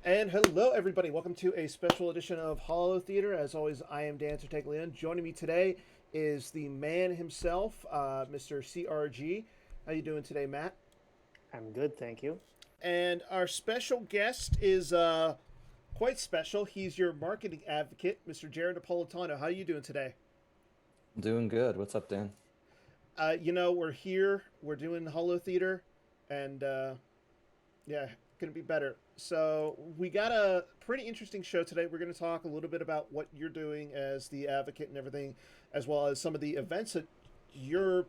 And hello, everybody. Welcome to a special edition of Holotheatre. As always, I am Dan Terteglian. Joining me today is the man himself, Mr. CRG. How you doing today, Matt? I'm good, thank you. And our special guest is quite special. He's your marketing advocate, Mr. Jared Napolitano. How are you doing today? Doing good. What's up, Dan? We're here. We're doing Holotheatre, and yeah, going to be better. So we got a pretty interesting show today. We're going to talk a little bit about what you're doing as the advocate and everything, as well as some of the events that you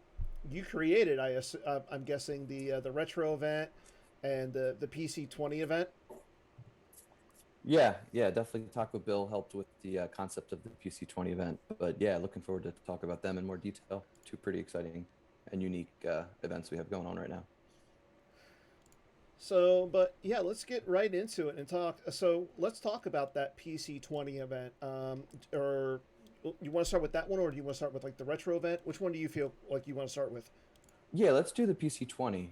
created. I'm guessing the retro event and the PC20 event. Yeah, definitely. Taco Bill helped with the concept of the PC20 event, but yeah, looking forward to talk about them in more detail. Two pretty exciting and unique events we have going on right now. So, but yeah, let's get right into it and talk. So let's talk about that PC20 event. Or you want to start with that one, or do you want to start with like the retro event? Which one do you feel like you want to start with? Yeah, let's do the PC20.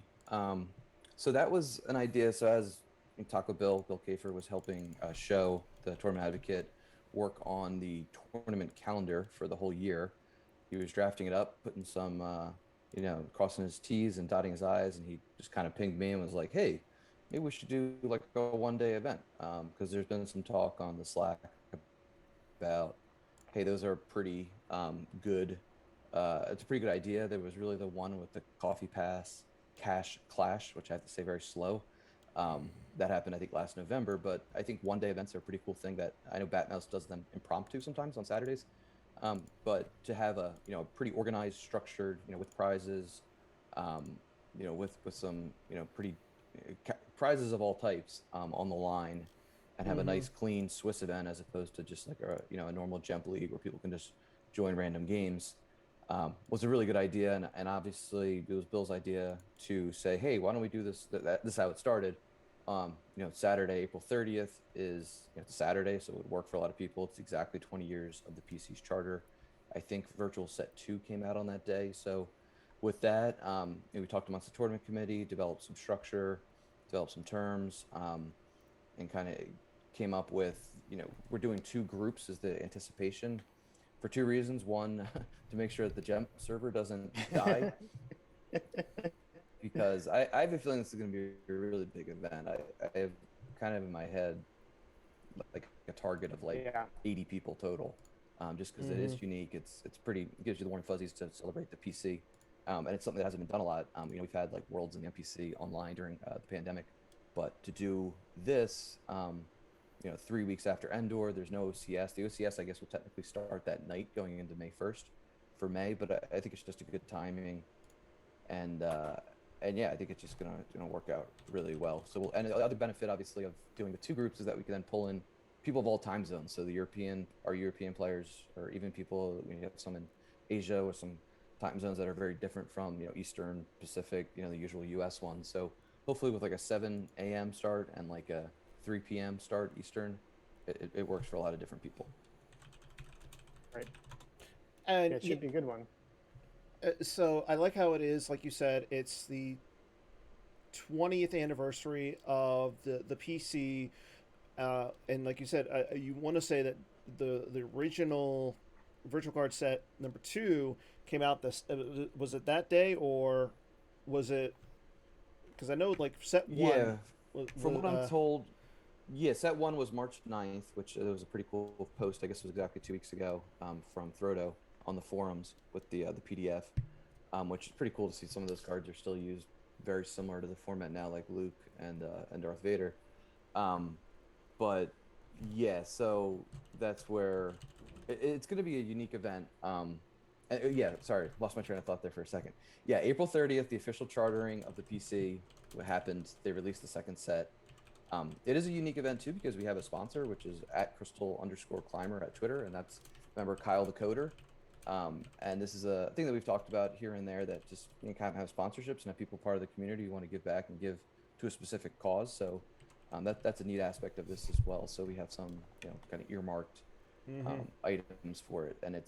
So that was an idea. So as Taco Bill Kafer was helping show the tournament advocate work on the tournament calendar for the whole year. He was drafting it up, putting some, crossing his T's and dotting his I's, and he just kind of pinged me and was like, "Hey, maybe we should do like a one-day event." Because there's been some talk on the Slack about, hey, those are pretty good. It's a pretty good idea. There was really the one with the Coffee Pass Cash Clash, which I have to say very slow. That happened, I think, last November. But I think one-day events are a pretty cool thing that I know Batmouse does them impromptu sometimes on Saturdays. But to have a pretty organized, structured, with prizes, with some pretty prizes of all types on the line, and have a Mm-hmm. nice clean Swiss event as opposed to just like a normal Jump League where people can just join random games, was a really good idea. And obviously it was Bill's idea to say, hey, why don't we do this? This is how it started. Saturday, April 30th is it's a Saturday, so it would work for a lot of people. It's exactly 20 years of the PC's charter. I think Virtual Set 2 came out on that day. So with that, we talked amongst the tournament committee, developed some structure, developed some terms, and kind of came up with, we're doing two groups as the anticipation for two reasons. One, to make sure that the gem server doesn't die, because I have a feeling this is going to be a really big event. I have kind of in my head like a target of like Yeah. 80 people total, just because it Mm-hmm. is unique. It's pretty, it gives you the warm fuzzies to celebrate the PC. And it's something that hasn't been done a lot. We've had like Worlds and the NPC online during the pandemic, but to do this, 3 weeks after Endor, there's no OCS. The OCS, I guess, will technically start that night going into May 1st for May, but I think it's just a good timing, and yeah, I think it's just gonna work out really well. So and the other benefit, obviously, of doing the two groups is that we can then pull in people of all time zones. So our European players, or even people, we have some in Asia with some time zones that are very different from Eastern, Pacific, the usual U.S. ones. So hopefully, with like a 7 a.m. start and like a 3 p.m. start Eastern, it works for a lot of different people. Right. And Yeah, it should be a good one. so I like how it is, like you said, it's the 20th anniversary of the PC, and like you said, you want to say that the original virtual card set number two came out this was it that day, or was it, because I know like set one Yeah, from was what I'm told, yes, that one was March 9th, which was a pretty cool post. I guess it was exactly 2 weeks ago, from Throdo on the forums with the PDF, which is pretty cool to see. Some of those cards are still used very similar to the format now, like Luke and Darth Vader. Um, but yeah, so that's where it's going to be a unique event. Yeah, sorry, lost my train of thought there for a second. Yeah, April 30th, the official chartering of the PC. What happened? They released the second set. It is a unique event too because we have a sponsor, which is at Crystal_Climber at Twitter, and that's, remember, Kyle the Coder. And this is a thing that we've talked about here and there, that just kind of have sponsorships and have people part of the community who want to give back and give to a specific cause. So that's a neat aspect of this as well. So we have some kind of earmarked mm-hmm. items for it, and I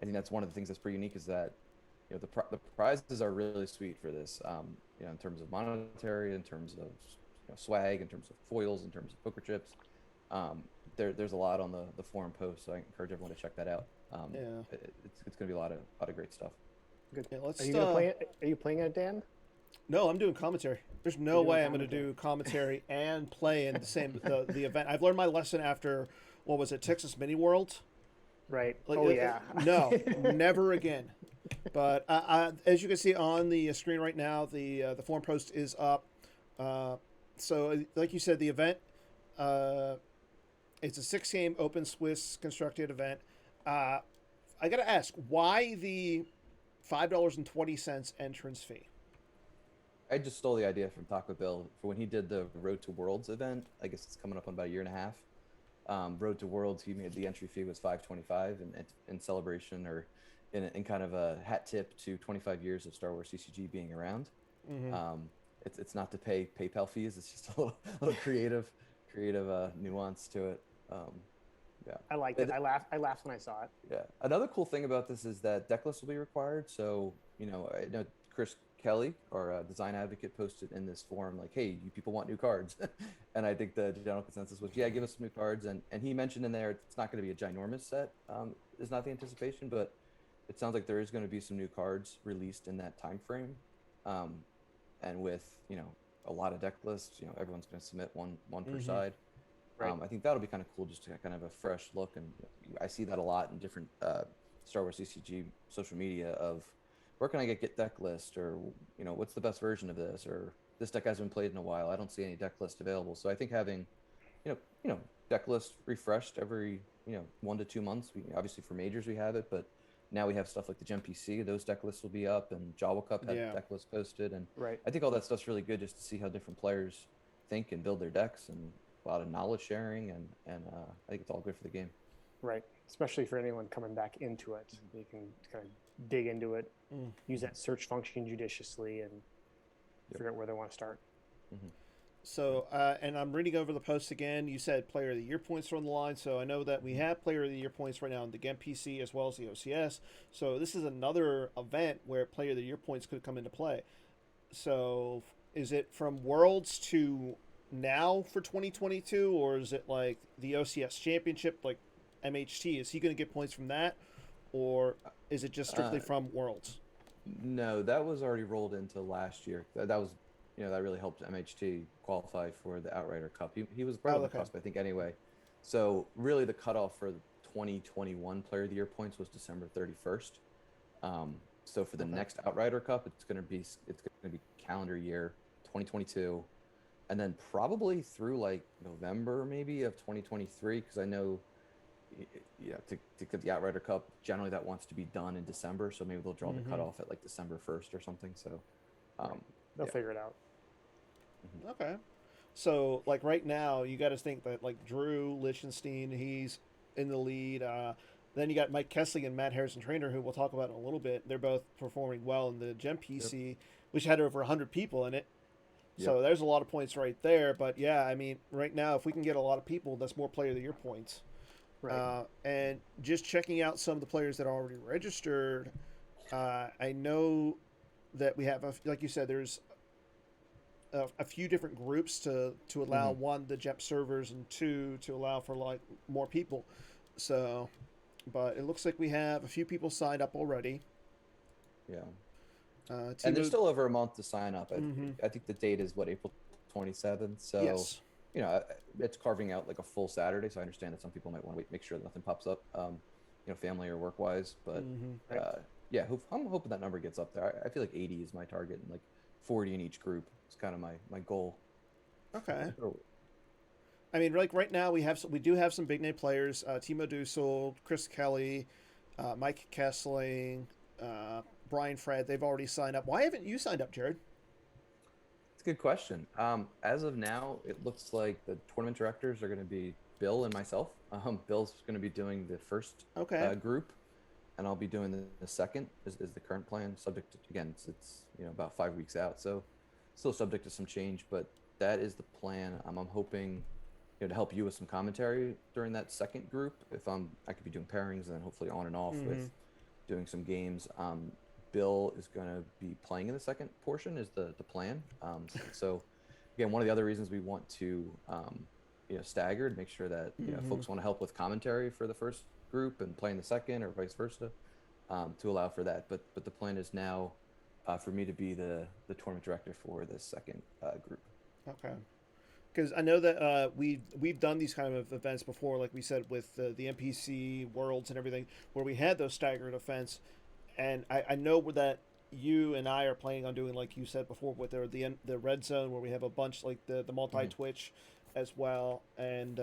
think that's one of the things that's pretty unique is that the prizes are really sweet for this. In terms of monetary, in terms of swag, in terms of foils, in terms of poker chips. There's a lot on the forum post, so I encourage everyone to check that out. Yeah. It's going to be a lot of great stuff. Good. Yeah, let's Are you gonna play it? Are you playing it, Dan? No, I'm doing commentary. There's no You're doing way I'm going to commentary. do commentary and play in the same the event. I've learned my lesson after what was it, Texas Mini World? Right. Like, Oh yeah. No, never again. But as you can see on the screen right now, the forum post is up. So, like you said, the event, it's a 6-game open Swiss constructed event. I got to ask, why the $5.20 entrance fee? I just stole the idea from Taco Bill for when he did the Road to Worlds event. I guess it's coming up on about a year and a half. Road to Worlds, he made the entry fee was $5.25 in celebration, or in kind of a hat tip to 25 years of Star Wars CCG being around. Mm-hmm. It's not to pay PayPal fees. It's just a little creative nuance to it. Yeah, I liked it. I laughed when I saw it. yeah. Another cool thing about this is that deck lists will be required. So I know Chris Kelly, our design advocate, posted in this forum like, "Hey, you people want new cards?" And I think the general consensus was, "Yeah, give us some new cards." And he mentioned in there it's not going to be a ginormous set. Is not the anticipation, but it sounds like there is going to be some new cards released in that time frame. And with a lot of deck lists, everyone's going to submit one per Mhm. side. Right. I think that'll be kind of cool, just to kind of a fresh look. And I see that a lot in different Star Wars CCG social media of where can I get deck list, or what's the best version of this, or this deck hasn't been played in a while. I don't see any deck list available. So I think having deck list refreshed every 1 to 2 months. Obviously for majors we have it, but now we have stuff like the Gem PC. Those deck lists will be up, and Jawa Cup had Yeah. deck lists posted, and Right. I think all that stuff's really good just to see how different players think and build their decks, and a lot of knowledge sharing, and I think it's all good for the game. Right. Especially for anyone coming back into it, you can kind of dig into it, Mm. use that search function judiciously, and figure out where they want to start. So, and I'm reading over the post again. You said Player of the Year points are on the line, so I know that we have Player of the Year points right now in the Gem PC as well as the OCS. So this is another event where Player of the Year points could come into play. So is it from Worlds to now for 2022, or is it like the OCS Championship, like MHT? Is he going to get points from that, or is it just strictly from Worlds? No, that was already rolled into last year. That was, that really helped MHT qualify for the Outrider Cup. He was right on the okay. cusp, I think, anyway. So really the cutoff for the 2021 Player of the Year points was December 31st. So for the next Outrider Cup, it's going to be calendar year 2022, and then probably through like November maybe of 2023, because I know to get the Outrider Cup, generally that wants to be done in December, so maybe they'll draw the cutoff at like December 1st or something. So They'll figure it out. Okay. So, like right now, you got to think that like Drew Lichtenstein, he's in the lead. Then you got Mike Kessling and Matt Harrison Trainer, who we'll talk about in a little bit. They're both performing well in the Gem PC, which had over 100 people in it. So there's a lot of points right there. But yeah, I mean, right now, if we can get a lot of people, that's more Player of the Year points. Right. And just checking out some of the players that are already registered, I know that we have, like you said, there's a few different groups to allow one, the JEP servers, and two, to allow for like more people. So, but it looks like we have a few people signed up already. Yeah. And there's still over a month to sign up. Mhm. I think the date is April 27th. So Yes. it's carving out like a full Saturday. So I understand that some people might want to wait, make sure that nothing pops up, family or work wise. But yeah, I'm hoping that number gets up there. I feel like 80 is my target, and like 40 in each group is kind of my goal. Okay. I mean, like right now we do have some big name players: Timo Dussel, Chris Kelly, Mike Kessling, Brian Fred. They've already signed up. Why haven't you signed up, Jared? It's a good question. As of now, it looks like the tournament directors are going to be Bill and myself. Bill's going to be doing the first group, and I'll be doing the second. Is the current plan. Subject to, again, it's about 5 weeks out, so still subject to some change. But that is the plan. I'm hoping to help you with some commentary during that second group. If I could be doing pairings, and then hopefully on and off with doing some games. Bill is going to be playing in the second portion is the plan. So again, one of the other reasons we want to stagger to make sure that folks want to help with commentary for the first group and playing the second, or vice versa, to allow for that. But the plan is now for me to be the tournament director for the second group. Okay. Because I know that we've done these kind of events before, like we said with the NPC worlds and everything, where we had those staggered events, and I know that you and I are planning on doing, like you said before, with the red zone, where we have a bunch, like the multi Twitch as well, and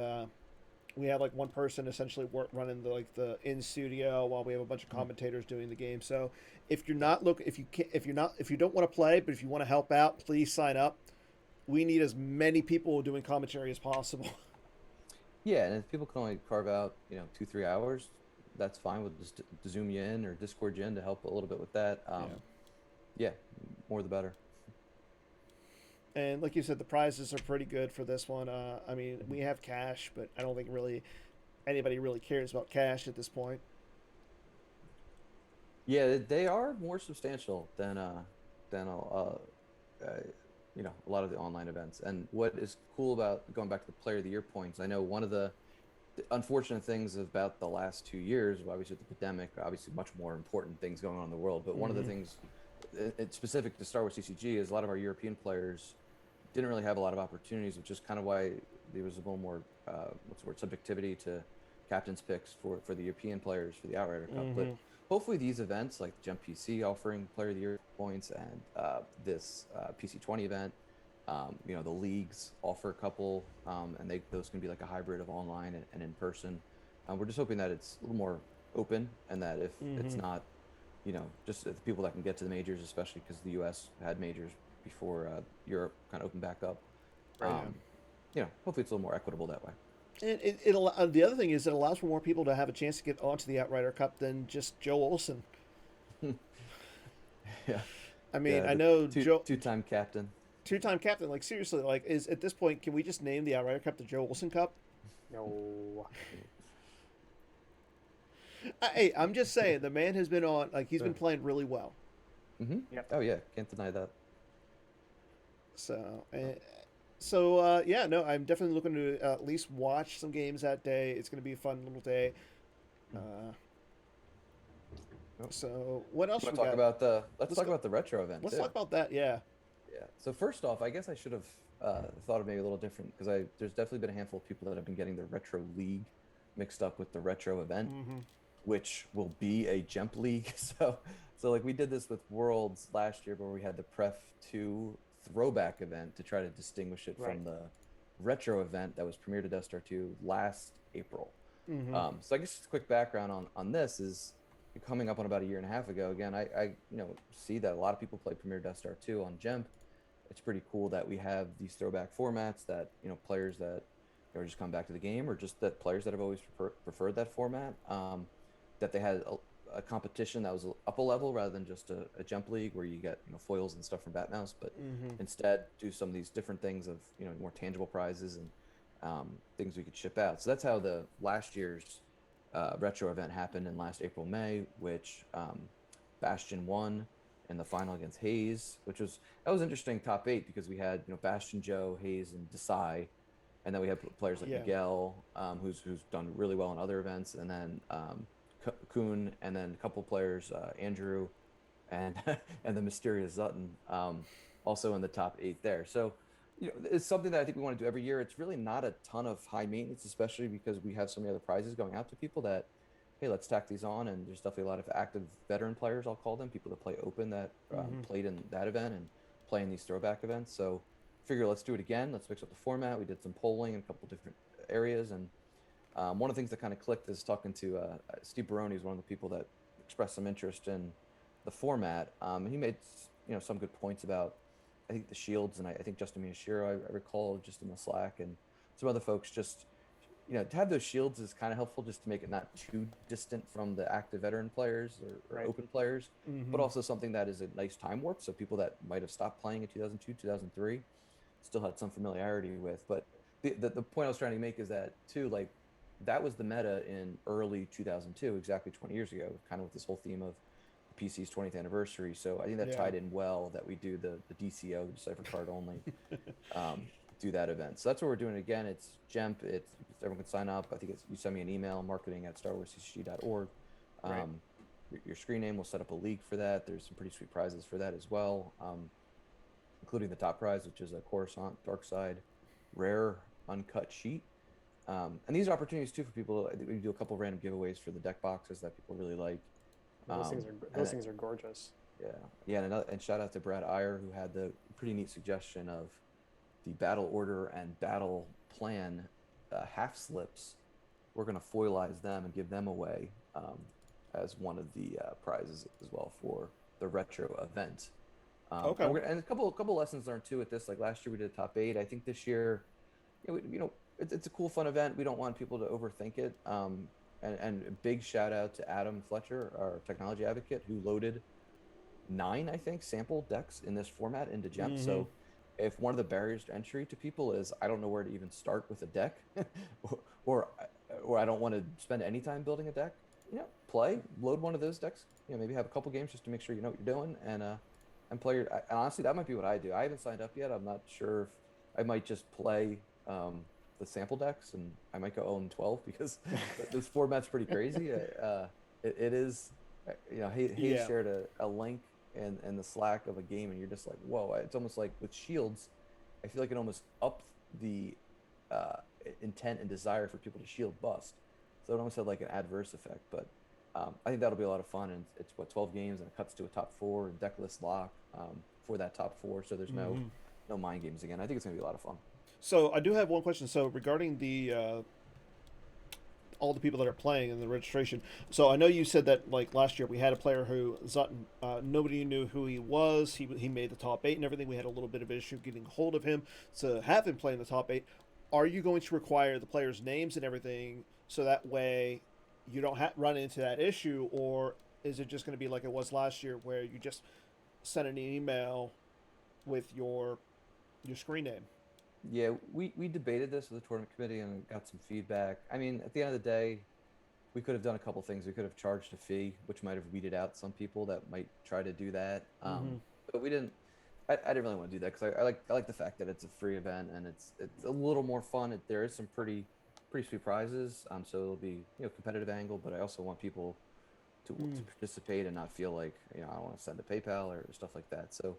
we have like one person essentially running the in studio while we have a bunch of commentators doing the game. So if you're not if you don't want to play, but if you want to help out, please sign up. We need as many people doing commentary as possible. Yeah, and if people can only carve out 2-3 hours, that's fine. We'll just Zoom you in or Discord you in to help a little bit with that. Yeah, more the better. And like you said, the prizes are pretty good for this one. I mean, we have cash, but I don't think really anybody really cares about cash at this point. Yeah, they are more substantial than a lot of the online events. And what is cool about going back to the Player of the Year points, I know one of the unfortunate things about the last 2 years, obviously with the pandemic, obviously much more important things going on in the world, but one of the things it's specific to Star Wars CCG is a lot of our European players didn't really have a lot of opportunities, which is kind of why there was a little more subjectivity to captain's picks for the European players for the Outrider Cup. But hopefully these events like Jump PC offering Player of the Year points and this PC20 event, the leagues offer a couple, and those can be like a hybrid of online and in person. We're just hoping that it's a little more open, and that if it's not, just the people that can get to the majors, especially because the U.S. had majors before Europe kind of opened back up. Right. Hopefully it's a little more equitable that way. And the other thing is it allows for more people to have a chance to get onto the Outrider Cup than just Joe Olsen. Yeah. I mean, I know Joe, two-time captain. Two-time captain. Like seriously, like is at this point, can we just name the Outrider Cup the Joe Olsen Cup? No. Hey, I'm just saying the man has been on. Like he's been playing really well. Yep. Oh yeah, can't deny that. So, no, I'm definitely looking to at least watch some games that day. It's going to be a fun little day. So, what else? Let's talk about the retro event. Let's talk about that. Yeah. Yeah. So first off, I guess I should have thought of maybe a little different, because there's definitely been a handful of people that have been getting the retro league mixed up with the retro event, which will be a Jump League. So like we did this with Worlds last year, where we had the Pref 2 throwback event to try to distinguish it from the retro event that was premiered to Death Star 2 last April. So I guess just a quick background on this is coming up on about a year and a half ago. Again, I see that a lot of people play Premier Death Star 2 on Gemp. It's pretty cool that we have these throwback formats that players that are just come back to the game, or just that players that have always preferred that format, that they had a competition that was up a level rather than just a Jump League where you get foils and stuff from Batmouse, but instead do some of these different things of more tangible prizes and things we could ship out. So that's how the last year's retro event happened in last April-May, which Bastion won in the final against Hayes, that was interesting. Top 8, because we had Bastion, Joe, Hayes, and Desai, and then we had players like Miguel, who's done really well in other events, and then Kuhn, and then a couple players, Andrew, and and the mysterious Zutton, also in the top 8 there. So it's something that I think we want to do every year. It's really not a ton of high maintenance, especially because we have so many other prizes going out to people that, hey, let's tack these on. And there's definitely a lot of active veteran players, I'll call them, people that play open that played in that event and play in these throwback events. So figure let's do it again. Let's mix up the format. We did some polling in a couple different areas, and one of the things that kind of clicked is talking to Steve Baroni, is one of the people that expressed some interest in the format. And he made some good points about, I think, the shields, and I think Justin Miyashiro, I recall, just in the Slack, and some other folks, just to have those shields is kind of helpful, just to make it not too distant from the active veteran players or open players, but also something that is a nice time warp, so people that might have stopped playing in 2002, 2003 still had some familiarity with. But the point I was trying to make is that too, like, that was the meta in early 2002, exactly 20 years ago, kind of with this whole theme of PC's 20th anniversary. So I think that Yeah. tied in well that we do the DCO, Decipher Card only, do that event. So that's what we're doing. Again, it's GEMP. It's everyone can sign up. I think it's you send me an email, marketing@starwarsccg.org. Right. Your screen name. We'll set up a league for that. There's some pretty sweet prizes for that as well, including the top prize, which is a Coruscant Dark Side rare uncut sheet. And these are opportunities too for people. We do a couple random giveaways for the deck boxes that people really like. Those things are gorgeous. Yeah, and shout out to Brad Iyer, who had the pretty neat suggestion of the battle order and battle plan half slips. We're going to foilize them and give them away as one of the prizes as well for the retro event. Okay. And a couple lessons learned too with this. Like last year we did top 8. I think this year, it's a cool, fun event. We don't want people to overthink it. And a big shout out to Adam Fletcher, our technology advocate, who loaded 9, I think, sample decks in this format into GEMP. Mm-hmm. So if one of the barriers to entry to people is I don't know where to even start with a deck, or I don't want to spend any time building a deck, load one of those decks. Maybe have a couple games just to make sure you know what you're doing, and play your. Honestly, that might be what I do. I haven't signed up yet. I'm not sure if I might just play the sample decks, and I might go 0-12 because this format's pretty crazy. It is, Hayes shared a link in the Slack of a game, and you're just like, whoa! It's almost like with shields, I feel like it almost upped the intent and desire for people to shield bust. So it almost had like an adverse effect, but I think that'll be a lot of fun. And it's 12 games, and it cuts to a top 4 and deck list lock for that top 4. So there's no mind games again. I think it's gonna be a lot of fun. So I do have one question. So regarding the all the people that are playing in the registration. So I know you said that like last year we had a player who Zutton, nobody knew who he was. He made the top 8 and everything. We had a little bit of issue getting hold of him to have him play in the top 8. Are you going to require the players' names and everything so that way you don't run into that issue, or is it just going to be like it was last year where you just send an email with your screen name? Yeah, we debated this with the tournament committee and got some feedback. I mean, at the end of the day, we could have done a couple things. We could have charged a fee, which might have weeded out some people that might try to do that. But we didn't. I didn't really want to do that because I like the fact that it's a free event and it's a little more fun. There is some pretty sweet prizes. So it'll be competitive angle, but I also want people to participate and not feel like I don't want to send a PayPal or stuff like that. So.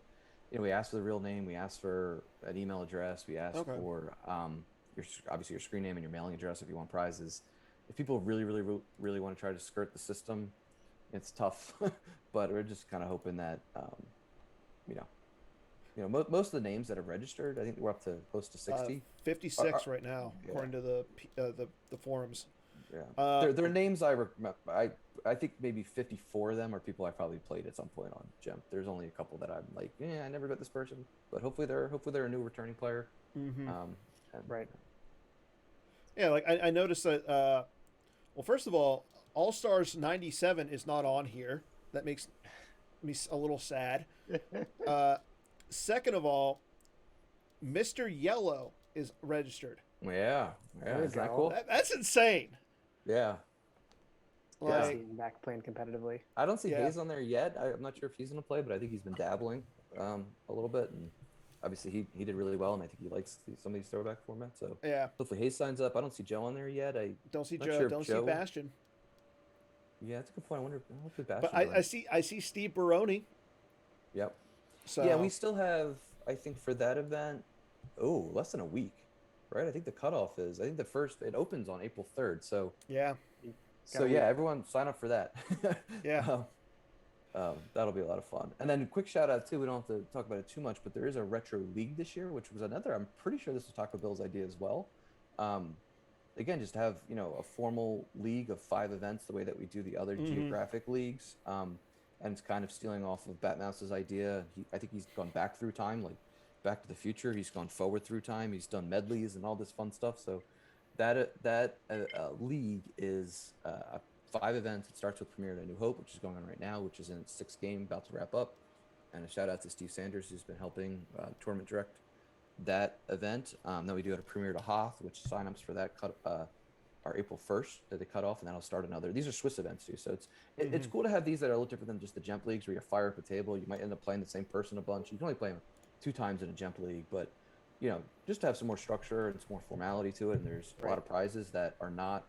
We asked for the real name. We asked for an email address. We asked for obviously your screen name and your mailing address if you want prizes. If people really, really, really want to try to skirt the system, it's tough. But we're just kind of hoping that, most of the names that have registered, I think we're up to close to 60. 56 right now, according to the forums. Yeah, their names I think maybe 54 of them are people I probably played at some point on GEMP. There's only a couple that I'm like, I never met this person, but hopefully they're a new returning player. Right. Yeah, like I noticed that. Well, first of all Stars 97 is not on here. That makes me a little sad. Second of all, Mr. Yellow is registered. Yeah, is that cool? That's insane. Yeah. Like, back playing competitively. I don't see Hayes on there yet. I'm not sure if he's going to play, but I think he's been dabbling a little bit, and obviously he did really well, and I think he likes some of these throwback formats. So hopefully Hayes signs up. I don't see Joe on there yet. I don't see Joe. Don't see Bastion. Yeah, that's a good point. I wonder hopefully Bastion. But I see Steve Baroni. Yep. So yeah, we still have, I think, for that event, less than a week, right? I think the cutoff is, it opens on April 3rd. So yeah. So everyone sign up for that. Yeah. That'll be a lot of fun. And then quick shout out too, we don't have to talk about it too much, but there is a retro league this year, which was another, I'm pretty sure this was Taco Bill's idea as well. Again, just to have, a formal league of 5 events, the way that we do the other geographic leagues. And it's kind of stealing off of Batmouse's idea. I think he's gone back through time, like Back to the Future. He's gone forward through time. He's done medleys and all this fun stuff. So that league is 5 events. It starts with Premiere at A New Hope, which is going on right now, which is in its 6th game, about to wrap up. And a shout out to Steve Sanders, who's been helping tournament direct that event. Then we do have a Premiere to Hoth, which signups for that are April 1st that they cut off, and then I'll start another. These are Swiss events too, so it's Mhm. cool to have these that are a little different than just the Gemp leagues where you fire up a table. You might end up playing the same person a bunch. You can only play them 2 times in a Gemp league, but just to have some more structure and some more formality to it. And there's a lot Right. of prizes that are not,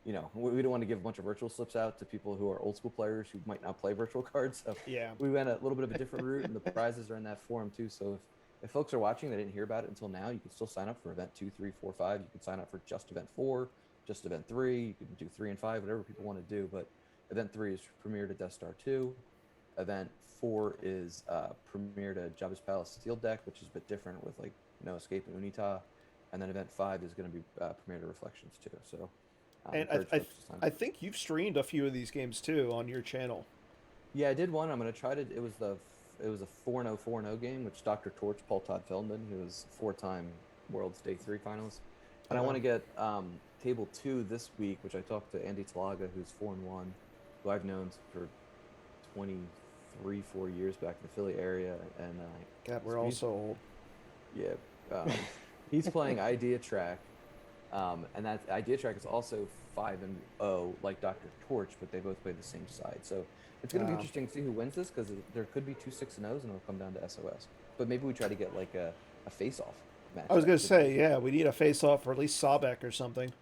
we don't want to give a bunch of virtual slips out to people who are old school players who might not play virtual cards. So Yeah. we went a little bit of a different route, and the prizes are in that forum too. So if folks are watching, they didn't hear about it until now, you can still sign up for event 2, 3, 4, 5. You can sign up for just event 4, just event 3. You can do 3 and 5, whatever people want to do. But event 3 is premiere to Death Star 2. Event 4 is premiere to Jabba's Palace Steel Deck, which is a bit different with like No Escape and Unita. And then event 5 is going to be premiere to Reflections too. So And encourage folks to sign I up. think you've streamed a few of these games too on your channel. Yeah, I did one. I'm gonna try to. It was a 4-0 game, which Dr. Torch, Paul Todd Feldman, who was 4-time World's Day 3 finalist, and I Uh-huh. want to get table 2 this week, which I talked to Andy Talaga, who's 4-1, who I've known for 23, 4 years back in the Philly area, and God, we're so all so old. yeah, he's playing Idea Track, and that Idea Track is also 5-0 like Dr. Torch, but they both play the same side. So it's going to be Wow. interesting to see who wins this because there could be 2 6-0s, and it'll come down to SOS. But maybe we try to get like a face-off match. I was gonna That could be- say, yeah, we need a face-off or at least Sobek or something.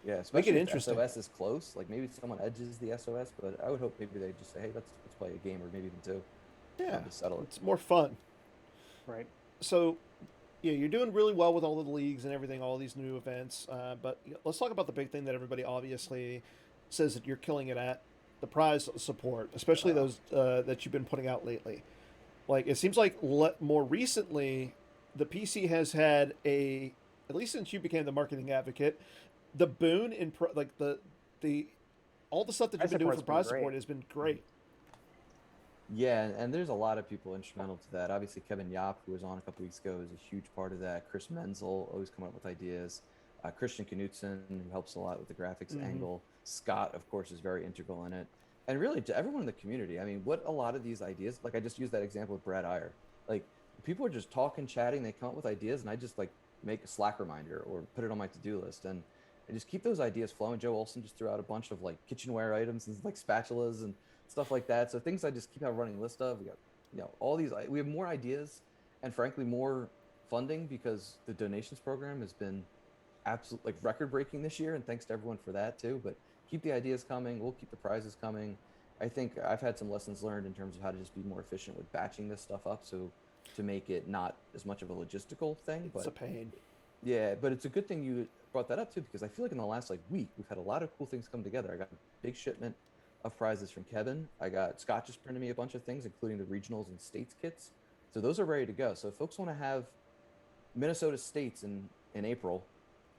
yeah, Make especially it if interesting. SOS is close. Like maybe someone edges the SOS, but I would hope maybe they just say, hey, let's play a game or maybe even 2 Yeah, to settle it. it's more fun. Right. So, yeah, you're doing really well with all of the leagues and everything, all these new events. But let's talk about the big thing that everybody obviously says that you're killing it at: the prize support, especially Wow. those that you've been putting out lately. Like it seems like more recently, the PC has had at least since you became the marketing advocate, the boon in like the all the stuff that you've Prize been doing for support's been prize great. support has been great. Yeah, and there's a lot of people instrumental to that. Obviously, Kevin Yap, who was on a couple weeks ago, is a huge part of that. Chris Menzel always coming up with ideas. Christian Knutson, who helps a lot with the graphics Mhm. angle. Scott, of course, is very integral in it. And really, to everyone in the community, I mean, what a lot of these ideas, like I just used that example with Brad Iyer. Like, people are just talking, chatting, they come up with ideas, and I just like make a Slack reminder or put it on my to-do list. And I just keep those ideas flowing. Joe Olson just threw out a bunch of like kitchenware items and like spatulas and stuff like that. So things I just keep a running list of. We got, all these. We have more ideas, and frankly, more funding because the donations program has been absolute like record breaking this year. And thanks to everyone for that too. But keep the ideas coming. We'll keep the prizes coming. I think I've had some lessons learned in terms of how to just be more efficient with batching this stuff up. So to make it not as much of a logistical thing, It's a but pain. yeah, but it's a good thing you brought that up too, because I feel like in the last like week we've had a lot of cool things come together. I got a big shipment of prizes from Kevin. I got Scott just printed me a bunch of things, including the regionals and states kits. So those are ready to go. So if folks want to have Minnesota states in April,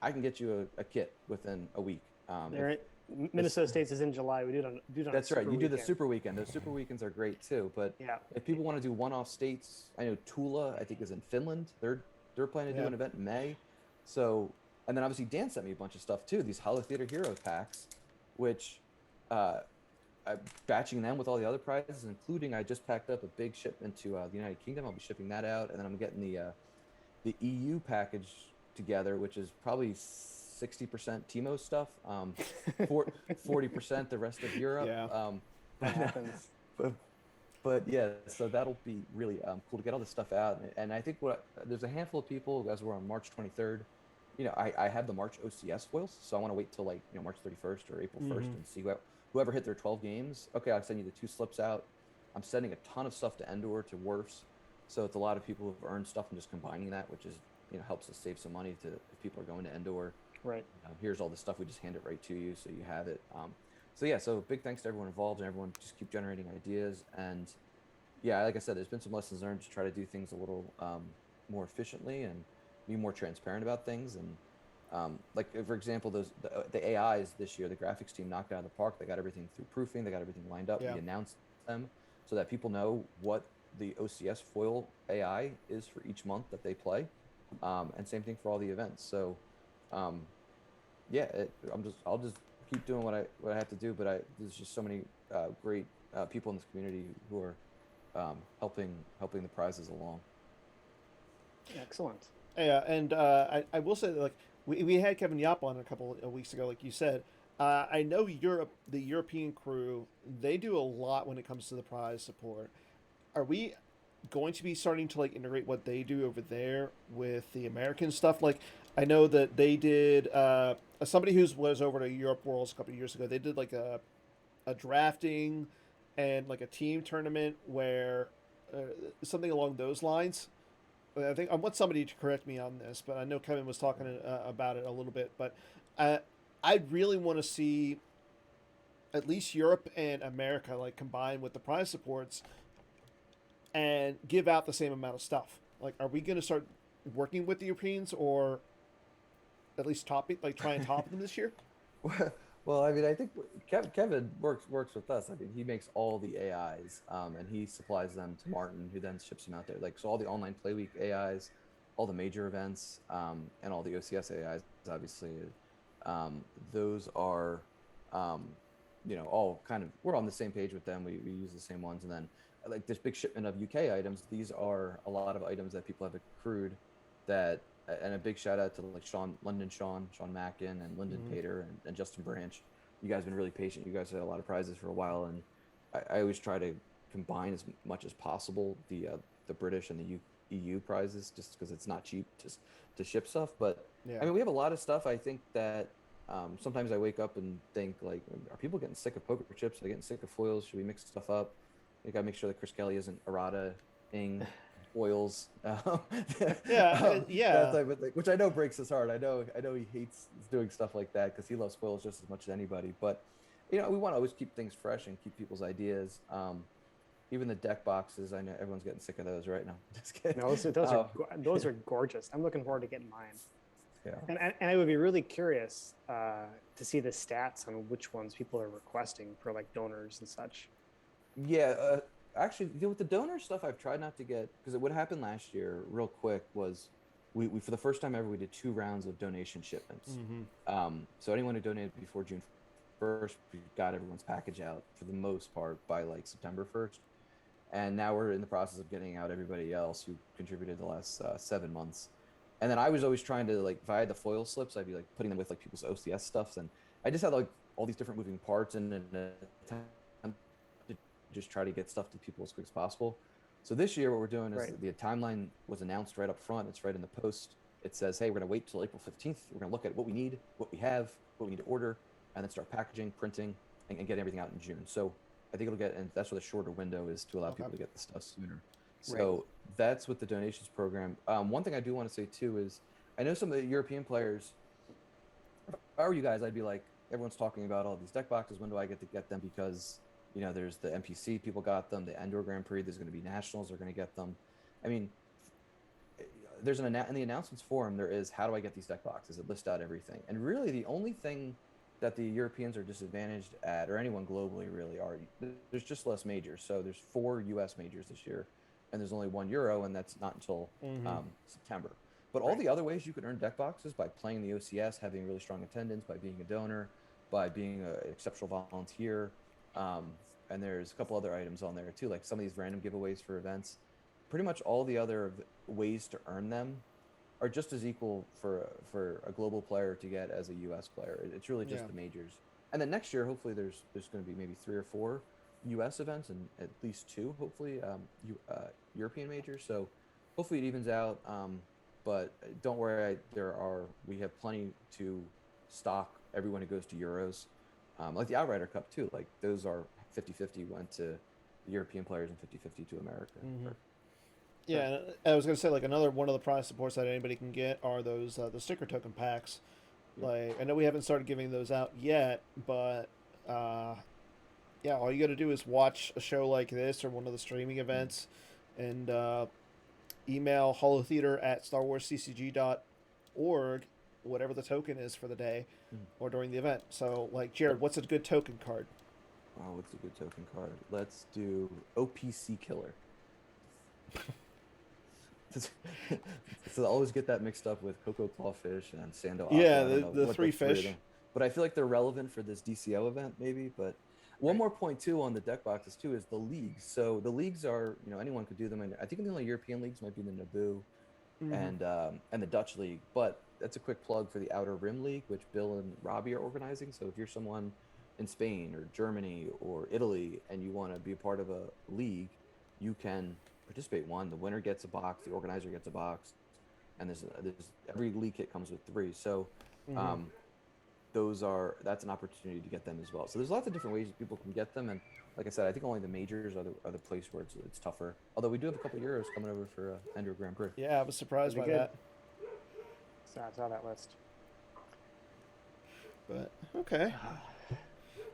I can get you a kit within a week. There, Minnesota States is in July. We do it on That's a right. super You do the weekend. super weekend. Those super weekends are great too. But Yeah. if people want to do one-off states, I know Tula, I think, is in Finland. They're planning to do Yeah. an event in May. So, and then obviously Dan sent me a bunch of stuff too. These Holotheatre Heroes packs, which I'm batching them with all the other prizes, including I just packed up a big shipment to the United Kingdom. I'll be shipping that out, and then I'm getting the EU package together, which is probably 60% Timo stuff, 40% the rest of Europe. Yeah. That happens. But yeah, so that'll be really cool to get all this stuff out. And I think there's a handful of people, as we're on March 23rd. I have the March OCS foils, so I want to wait till like March 31st or April 1st and see whoever hit their 12 games. Okay, I'll send you the 2 slips out. I'm sending a ton of stuff to Endor, to Worfs. So it's a lot of people who've earned stuff and just combining that, which is helps us save some money to if people are going to Endor. Right. Here's all the stuff. We just hand it right to you, so you have it. So yeah, so big thanks to everyone involved, and everyone just keep generating ideas. And yeah, like I said, there's been some lessons learned to try to do things a little more efficiently and be more transparent about things. And like for example, the AIs this year, the graphics team knocked out of the park. They got everything through proofing. They got everything lined up. Yeah. We announced them so that people know what the OCS foil AI is for each month that they play, and same thing for all the events. So, yeah, I'll just keep doing what I have to do. But there's just so many great people in this community who are helping the prizes along. Excellent. Yeah, and I will say that, like we had Kevin Yap on a couple of weeks ago, like you said. I know Europe, the European crew, they do a lot when it comes to the prize support. Are we going to be starting to like integrate what they do over there with the American stuff? Like, I know that they did. Somebody who was over to Europe Worlds a couple of years ago, they did like a drafting and like a team tournament where something along those lines. I think I want somebody to correct me on this, but I know Kevin was talking about it a little bit. But I I really want to see at least Europe and America like combine with the prize supports and give out the same amount of stuff. Like, are we going to start working with the Europeans or at least topping, like try and top them this year? Well, I mean, I think Kevin works with us. I mean, he makes all the AIs, and he supplies them to Martin, who then ships them out there. Like, so all the online play week AIs, all the major events, and all the OCS AIs, obviously, those are, um, all kind of we're on the same page with them. We use the same ones, and then like this big shipment of UK items. These are a lot of items that people have accrued that and a big shout out to like Sean Mackin, and Lyndon Pater, and Justin Branch. You guys have been really patient. You guys had a lot of prizes for a while, and I always try to combine as much as possible the British and the EU prizes, just because it's not cheap to ship stuff. But Yeah. I mean, we have a lot of stuff. I think that sometimes I wake up and think like, are people getting sick of poker chips? Are they getting sick of foils? Should we mix stuff up? I gotta make sure that Chris Kelly isn't errata ing oils. Yeah. That type of thing, which I know breaks his heart. I know he hates doing stuff like that because he loves foils just as much as anybody. But we want to always keep things fresh and keep people's ideas. Even the deck boxes, I know everyone's getting sick of those right now. Just kidding. No, those are gorgeous. I'm looking forward to getting mine. Yeah. And I would be really curious to see the stats on which ones people are requesting for like donors and such. Yeah, actually, with the donor stuff, I've tried not to get, because what happened last year, real quick, was we for the first time ever, we did 2 rounds of donation shipments. So anyone who donated before June 1st, we got everyone's package out for the most part by like September 1st. And now we're in the process of getting out everybody else who contributed the last 7 months. And then I was always trying to, like, if I had the foil slips, I'd be like putting them with like people's OCS stuffs. And I just had like all these different moving parts and just try to get stuff to people as quick as possible. So this year, what we're doing is the timeline was announced right up front. It's right in the post. It says, hey, we're going to wait till April 15th. We're going to look at what we need, what we have, what we need to order, and then start packaging, printing, and get everything out in June. So I think it'll get, and that's where the shorter window is to allow people to get the stuff sooner. So that's with the donations program. One thing I do want to say too is I know some of the European players, if I were you guys, I'd be like, everyone's talking about all these deck boxes. When do I get to get them? Because there's the NPC, people got them, the Endor Grand Prix, there's going to be nationals, they're going to get them. I mean, there's in the announcements forum, there is, how do I get these deck boxes? It lists out everything. And really the only thing that the Europeans are disadvantaged at, or anyone globally really, are there's just less majors. So there's 4 US majors this year, and there's only 1 Euro, and that's not until September. But all the other ways you can earn deck boxes, by playing the OCS, having really strong attendance, by being a donor, by being an exceptional volunteer, and there's a couple other items on there too, like some of these random giveaways for events. Pretty much all the other ways to earn them are just as equal for a global player to get as a US player. It's really just the majors. And then next year, hopefully there's going to be maybe 3 or 4 US events and at least 2, hopefully, European majors. So hopefully it evens out. But don't worry, we have plenty to stock everyone who goes to Euros. Like the Outrider Cup too, like those are 50-50 went to the European players and 50-50 to America. Yeah, I was gonna say, like, another one of the prize supports that anybody can get are those the sticker token packs. Like, I know we haven't started giving those out yet, but yeah, all you got to do is watch a show like this or one of the streaming events, and email Holotheatre at starwarsccg.org, whatever the token is for the day or during the event. So, like, Jared, what's a good token card? Oh, what's a good token card? Let's do OPC Killer. So I always get that mixed up with Coco Clawfish and Sando Aqua. Yeah, the 3 fish. But I feel like they're relevant for this DCO event, maybe. But one more point too on the deck boxes too is the leagues. So the leagues are, anyone could do them, and I think the only European leagues might be the Naboo and the Dutch League. But that's a quick plug for the Outer Rim League, which Bill and Robbie are organizing. So if you're someone in Spain or Germany or Italy and you want to be a part of a league, you can participate. One, the winner gets a box, the organizer gets a box, and there's every league kit comes with 3. So that's an opportunity to get them as well. So there's lots of different ways people can get them, and like I said, I think only the majors are the place where it's tougher. Although we do have a couple Euros coming over for Ender Grand Prix. Yeah, I was surprised by that. So I saw that list. But okay.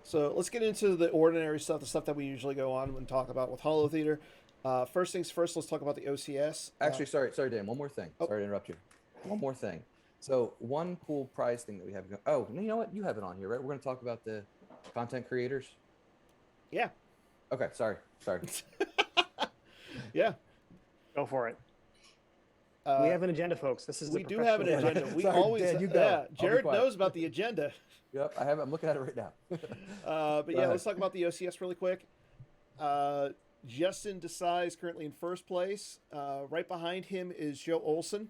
So let's get into the ordinary stuff, the stuff that we usually go on and talk about with Holotheatre. First things first, let's talk about the OCS. Actually, sorry, Dan. One more thing. Sorry to interrupt you. One more thing. So one cool prize thing that we have. Oh, you know what? You have it on here, right? We're going to talk about the content creators. Yeah. Okay. Sorry. Yeah. Go for it. We have an agenda, folks. This is we do have an agenda. We Sorry, always Dan, you go. yeah. Jared knows about the agenda. Yep, I have it. I'm looking at it right now. But yeah, let's talk about the OCS really quick. Justin Desai is currently in first place. Right behind him is Joe Olson.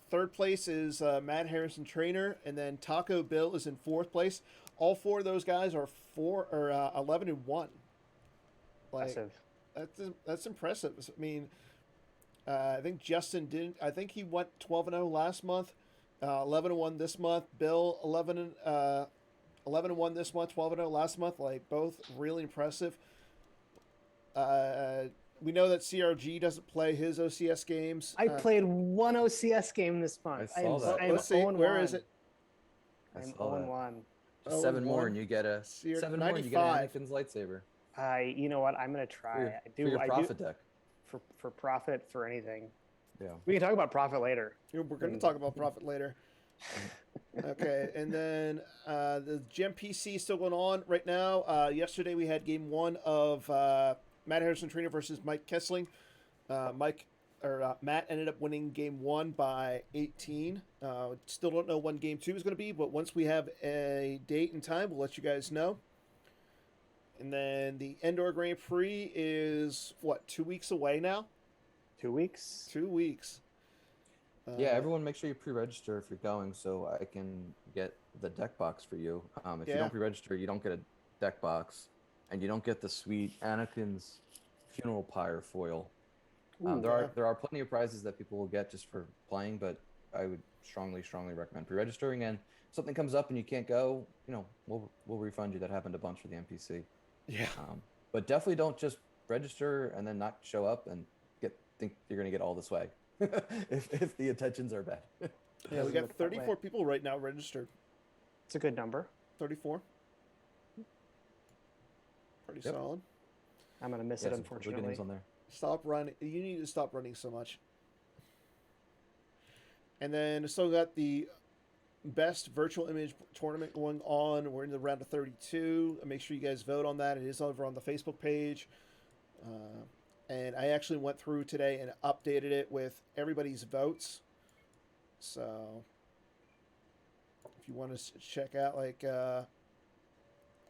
Third place is Matt Harrison Trainer, and then Taco Bill is in fourth place. All 4 of those guys are 11-1. Like, Impressive. That's impressive. I mean, I think Justin didn't. I think he went 12-0 last month, 11-1 this month. Bill 11-1 this month, 12-0 last month. Like, both really impressive. We know that CRG doesn't play his OCS games. I played one OCS game this month. I saw that. Let's see. Where is it? I'm 0-1. Just 7 more, and you get a 7 more, and you get Anakin's lightsaber. You know what? I'm gonna try. For your profit deck. For profit, for anything. Yeah. We can talk about profit later. We're going to talk about profit later. Okay, and then the Gem PC is still going on right now. Yesterday we had game 1 of Matt Harrison Trainer versus Mike Kessling. Matt ended up winning game 1 by 18. Still don't know when game 2 is going to be, but once we have a date and time, we'll let you guys know. And then the Endor Grand Prix is, 2 weeks away now? 2 weeks? 2 weeks. Yeah, everyone make sure you pre-register if you're going so I can get the deck box for you. If you don't pre-register, you don't get a deck box, and you don't get the sweet Anakin's funeral pyre foil. There are plenty of prizes that people will get just for playing, but I would strongly recommend pre-registering. And if something comes up and you can't go, we'll refund you. That happened a bunch for the NPC. Yeah. But definitely don't just register and then not show up and think you're going to get all the swag if the intentions are bad. Yeah, we got 34 people right now registered. It's a good number. 34. Pretty solid. I'm going to miss it, unfortunately. On there. Stop running. You need to stop running so much. And then still got the best virtual image tournament going on. We're in the round of 32. Make sure you guys vote on that. It is over on the Facebook page. And I actually went through today and updated it with everybody's votes. So if you want to check out,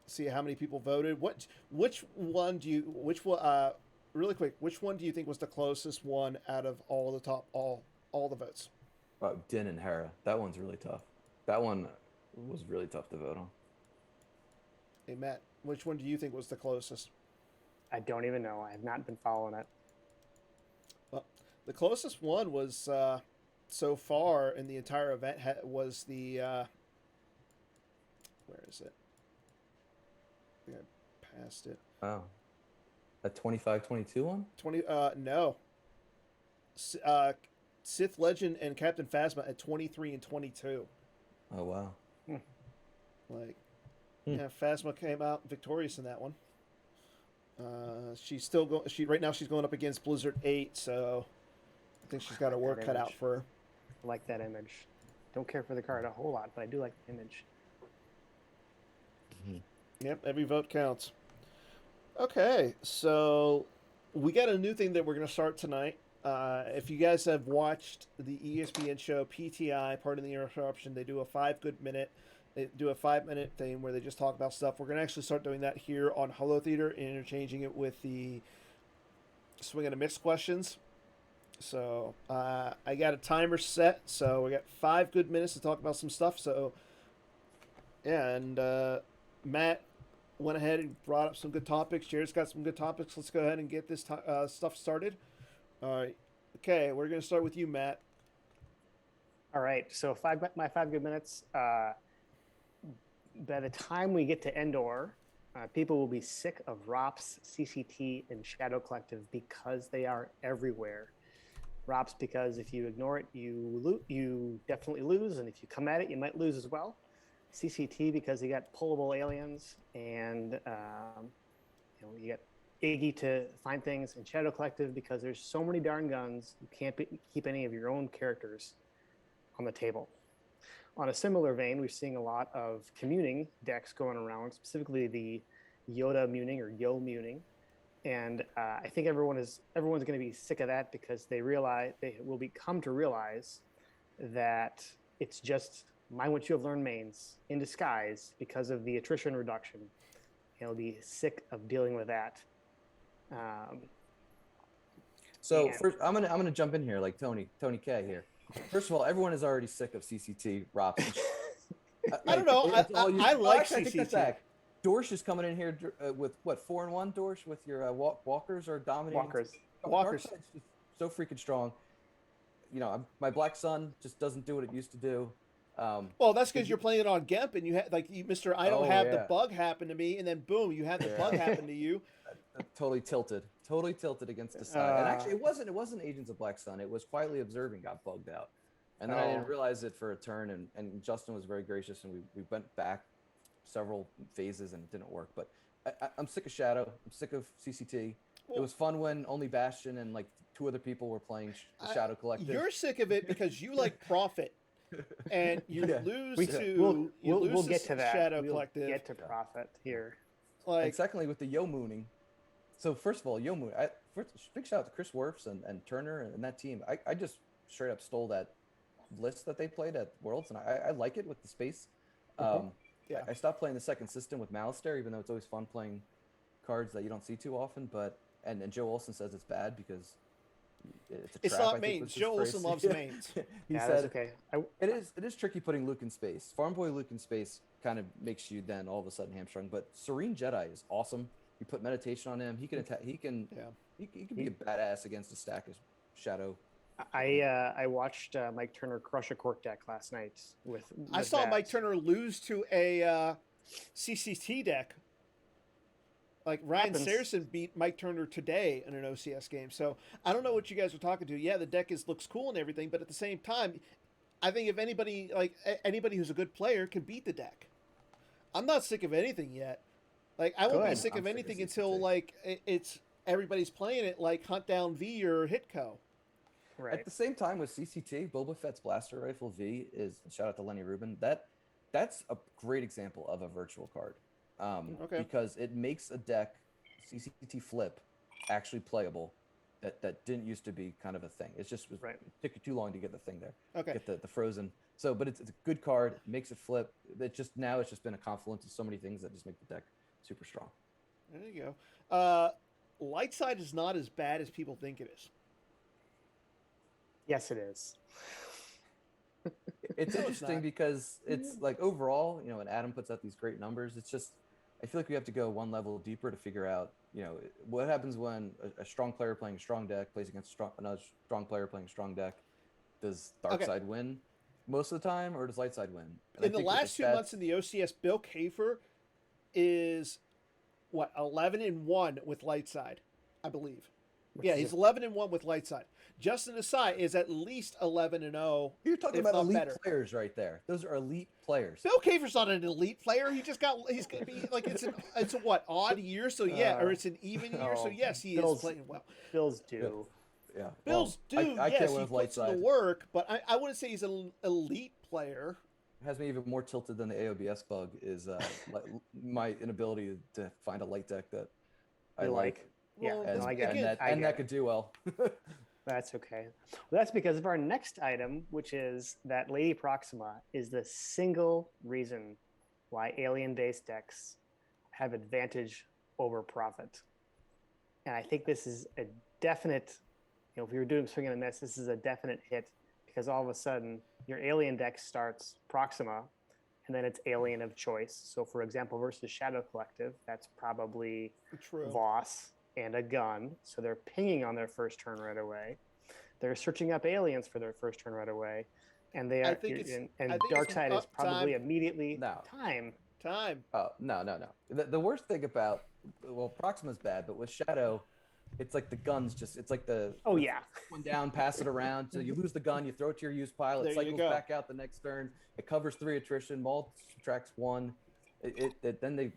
see how many people voted. Which one do you really quick, which one do you think was the closest one out of all the votes? Din and Hera. That one's really tough. That one was really tough to vote on. Hey Matt, which one do you think was the closest? I don't even know. I have not been following it. Well, the closest one was so far in the entire event was the where is it? I think I passed it. Oh. A 25-22 one? 20 no. Sith Legend and Captain Phasma at 23 and 22. Oh wow. Yeah, Phasma came out victorious in that one. She's still going. Right now she's going up against Blizzard 8, so I think she's got her work cut out for her. I like that image. Don't care for the card a whole lot, but I do like the image. Yep, every vote counts. Okay, so we got a new thing that we're going to start tonight. If you guys have watched the ESPN show PTI, Pardon the Interruption, they do a 5-minute thing where they just talk about stuff. We're going to actually start doing that here on Holotheatre and interchanging it with the Swing and a Miss questions. So I got a timer set. So we got 5 good minutes to talk about some stuff. So yeah, and Matt went ahead and brought up some good topics. Jared's got some good topics. Let's go ahead and get this stuff started. All right. Okay, we're gonna start with you, Matt. All right. So my 5 good minutes. By the time we get to Endor, people will be sick of ROPS, CCT, and Shadow Collective because they are everywhere. ROPS because if you ignore it, you definitely lose, and if you come at it, you might lose as well. CCT because you got pullable aliens, and you got Iggy to find things, and Shadow Collective because there's so many darn guns, you can't keep any of your own characters on the table. On a similar vein, we're seeing a lot of communing decks going around, specifically the Yoda muning or Yo muning, and I think everyone's going to be sick of that because they will come to realize that it's just mine what you have learned mains in disguise because of the attrition reduction. They'll be sick of dealing with that. So first, I'm gonna jump in here like Tony K here. First of all, everyone is already sick of CCT ROPS. I don't know. I like actually, I take that CCT. back. Dorsch is coming in here with what 4-1. Dorsch with your walkers are dominating. Walkers. Darkside's just so freaking strong. My Black Sun just doesn't do what it used to do. Well, that's because you're playing it on Gemp, and you had Mr. I don't have the yeah. bug happen to me, and then boom, you have the bug happen to you. Totally tilted against the side. And actually, it wasn't Agents of Black Sun. It was Quietly Observing got bugged out, and then I didn't realize it for a turn. And Justin was very gracious, and we went back several phases, and it didn't work. But I'm sick of Shadow. I'm sick of CCT. It was fun when only Bastion and like 2 other people were playing the Shadow Collective. You're sick of it because you like Profit, and you lose we'll get to that. Shadow we'll Collective. Get to Profit here. And secondly, with the Yo mooning. So first of all, Yo moon. Big shout out to Chris Werfs and Turner and that team. I just straight up stole that list that they played at Worlds, and I like it with the space. I stopped playing the second system with Malistaire, even though it's always fun playing cards that you don't see too often. But and Joe Olson says it's bad because it's a trap. It's not mains. Joe Olson loves mains. He said okay. It is tricky putting Luke in space. Farm Boy Luke in space kind of makes you then all of a sudden hamstrung. But Serene Jedi is awesome. You put meditation on him, he can attack. He can be a badass against a stack of Shadow. I watched Mike Turner crush a Cork deck last night with I saw that. Mike Turner lose to a CCT deck. Like Ryan Saracen beat Mike Turner today in an OCS game. So I don't know what you guys are talking to. Yeah, the deck looks cool and everything, but at the same time, I think if anybody who's a good player can beat the deck. I'm not sick of anything yet. Like I won't be sick of anything until like it's everybody's playing it like Hunt Down V or Hitco. Right. At the same time with CCT, Boba Fett's Blaster Rifle V is shout out to Lenny Rubin. That's a great example of a virtual card. Because it makes a deck CCT flip actually playable that didn't used to be kind of a thing. It just was it took you too long to get the thing there. Okay. Get the frozen. So, but it's a good card. It makes it flip. It's just been a confluence of so many things that just make the deck super strong. There you go. Light side is not as bad as people think it is. Yes, it is. It's interesting because it's like overall, and Adam puts out these great numbers. It's just, I feel like we have to go one level deeper to figure out, what happens when a strong player playing a strong deck plays against another strong player playing a strong deck. Does dark side win most of the time, or does light side win? And in the last 2 months in the OCS, Bill Kafer is 11-1 with light side, I believe. He's 11-1 with light side. Justin Asai is at least 11-0. You're talking about elite players right there. Those are elite players. Bill Kafer's not an elite player. He's going to be like it's a odd year, so or it's an even year, so yes, he is playing well. Bills do. Yeah. Bills do. I yes, can't he with light puts in side. the work, but I wouldn't say he's an elite player. Has me even more tilted than the AOBS bug is my inability to find a light deck that I like. Yeah, and that could do well. That's okay. Well, that's because of our next item, which is that Lady Proxima is the single reason why alien-based decks have advantage over Prophet. And I think this is a definite if we were doing swing and a miss, this is a definite hit because all of a sudden your alien deck starts Proxima, and then it's alien of choice. So, for example, versus Shadow Collective, that's probably True. Voss and a gun. So they're pinging on their first turn right away. They're searching up aliens for their first turn right away, and they are. And Darkseid is probably immediately time. Oh no. The worst thing about Proxima's bad, but with Shadow, it's like the gun's it's like the one down, pass it around. So you lose the gun, you throw it to your use pile, it cycles back out the next turn. It covers 3 attrition, Maul subtracts 1. Then they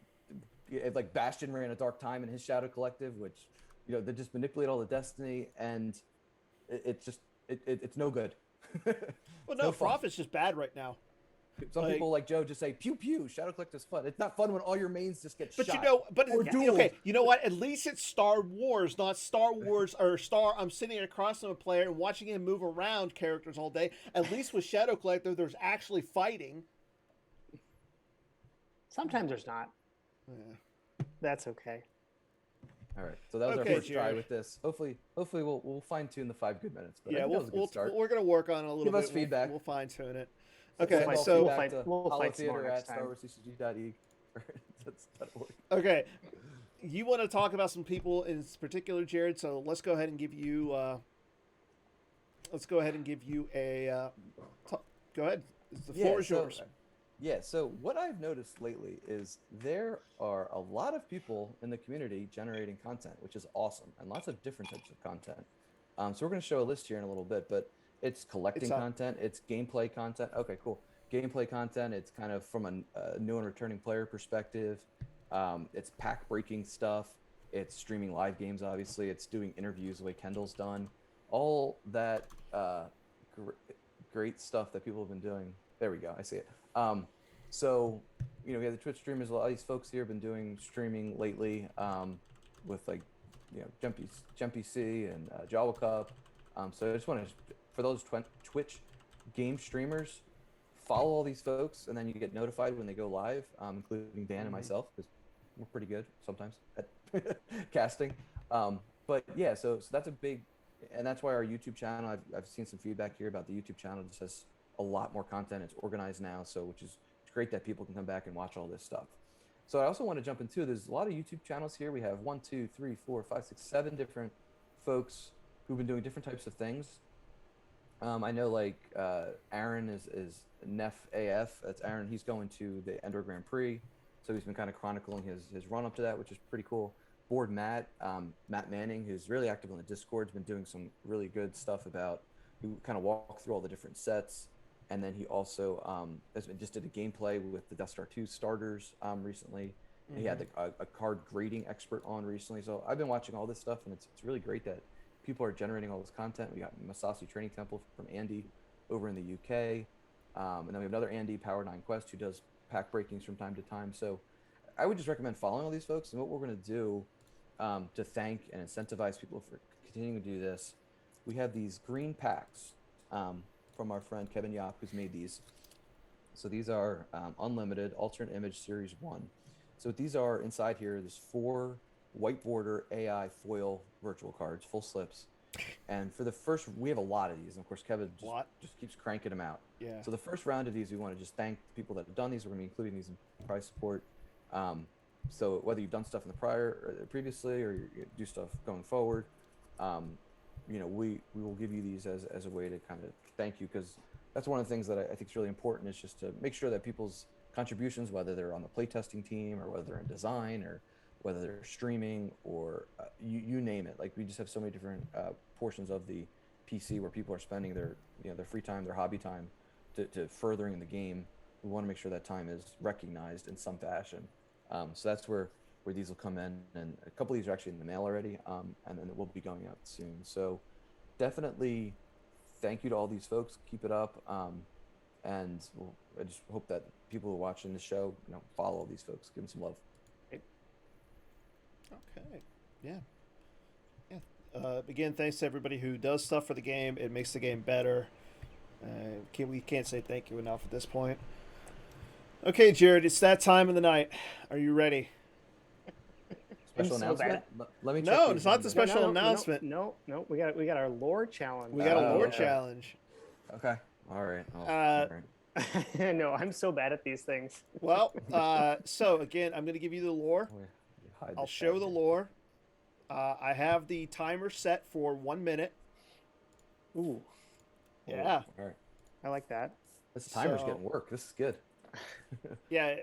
like Bastion ran a Dark Time in his Shadow Collective, which they just manipulate all the destiny, and it's no good. Well, no, Froth is just bad right now. Some people like Joe just say pew pew. Shadow Collective's fun. It's not fun when all your mains just get shot. Okay, you know what? At least it's Star Wars, not Star Wars or Star. I'm sitting across from a player and watching him move around characters all day. At least with Shadow Collective, there's actually fighting. Sometimes there's not. Yeah. That's okay. All right, so that was our first try with this. Hopefully we'll fine tune the 5 good minutes. But we're gonna work on it a little bit. Give us feedback. We'll fine tune it. Okay, so we'll fight some more at next time. StarWarsCCG.e. Okay, you want to talk about some people in particular, Jared? So let's go ahead and give you. Go ahead. The floor is yours. Yeah. So what I've noticed lately is there are a lot of people in the community generating content, which is awesome, and lots of different types of content. So we're going to show a list here in a little bit, but it's collecting content, it's gameplay content. Okay, cool. Gameplay content, it's kind of from a new and returning player perspective. It's pack breaking stuff. It's streaming live games, obviously. It's doing interviews the way Kendall's done. All that great stuff that people have been doing. There we go. I see it. So, we have the Twitch streamers. A lot of these folks here have been doing streaming lately with Jumpy C and Jawa Cup. So I just want to, for those Twitch game streamers, follow all these folks, and then you get notified when they go live, including Dan and myself, because we're pretty good sometimes at casting. But yeah, so that's a big, and that's why our YouTube channel, I've seen some feedback here about the YouTube channel, just has a lot more content. It's organized now, so which is great that people can come back and watch all this stuff. So I also want to jump into, there's a lot of YouTube channels here. We have 1, 2, 3, 4, 5, 6, 7 different folks who've been doing different types of things. I know Aaron is Neff AF. That's Aaron. He's going to the Endor Grand Prix, so he's been kind of chronicling his run up to that, which is pretty cool. Board Matt Manning, who's really active on the Discord, has been doing some really good stuff he kind of walked through all the different sets, and then he also just did a gameplay with the Death Star 2 starters recently. And he had a card grading expert on recently. So I've been watching all this stuff, and it's really great that people are generating all this content. We got Masasi Training Temple from Andy over in the UK. And then we have another Andy, Power 9 Quest, who does pack breakings from time to time. So I would just recommend following all these folks. And what we're going to do to thank and incentivize people for continuing to do this, we have these green packs from our friend Kevin Yop, who's made these. So these are unlimited alternate image series 1. So what these are inside here, there's 4 white border AI foil virtual cards, full slips. And for the first, we have a lot of these. And of course, Kevin just keeps cranking them out. Yeah. So the first round of these, we want to just thank the people that have done these. We're going to be including these in prize support. So whether you've done stuff in the previously, or you do stuff going forward, we will give you these as a way to kind of thank you, because that's one of the things that I think is really important, is just to make sure that people's contributions, whether they're on the playtesting team or whether they're in design or whether they're streaming or you name it. Like, we just have so many different portions of the PC where people are spending their free time, their hobby time to furthering the game. We want to make sure that time is recognized in some fashion. So that's where these will come in, and a couple of these are actually in the mail already, and then it will be going out soon. So definitely thank you to all these folks. Keep it up, and I just hope that people who are watching the show, follow all these folks. Give them some love. Okay. Yeah. Again, thanks to everybody who does stuff for the game. It makes the game better. We can't say thank you enough at this point. Okay, Jared, it's that time of the night. Are you ready? Special so bad. announcement. Let me check. No, these it's not the numbers. special announcement. No. We got our lore challenge. We got a Oh, lore okay. challenge. Okay. All right. All Uh, right. No, I'm so bad at these things. Well, so again, I'm going to give you the lore. Oh, yeah. You hide I'll the show chat the here. lore. I have the timer set for 1 minute. Ooh, Yeah. All right. I like that. This timer's So- getting work. This is good. Yeah,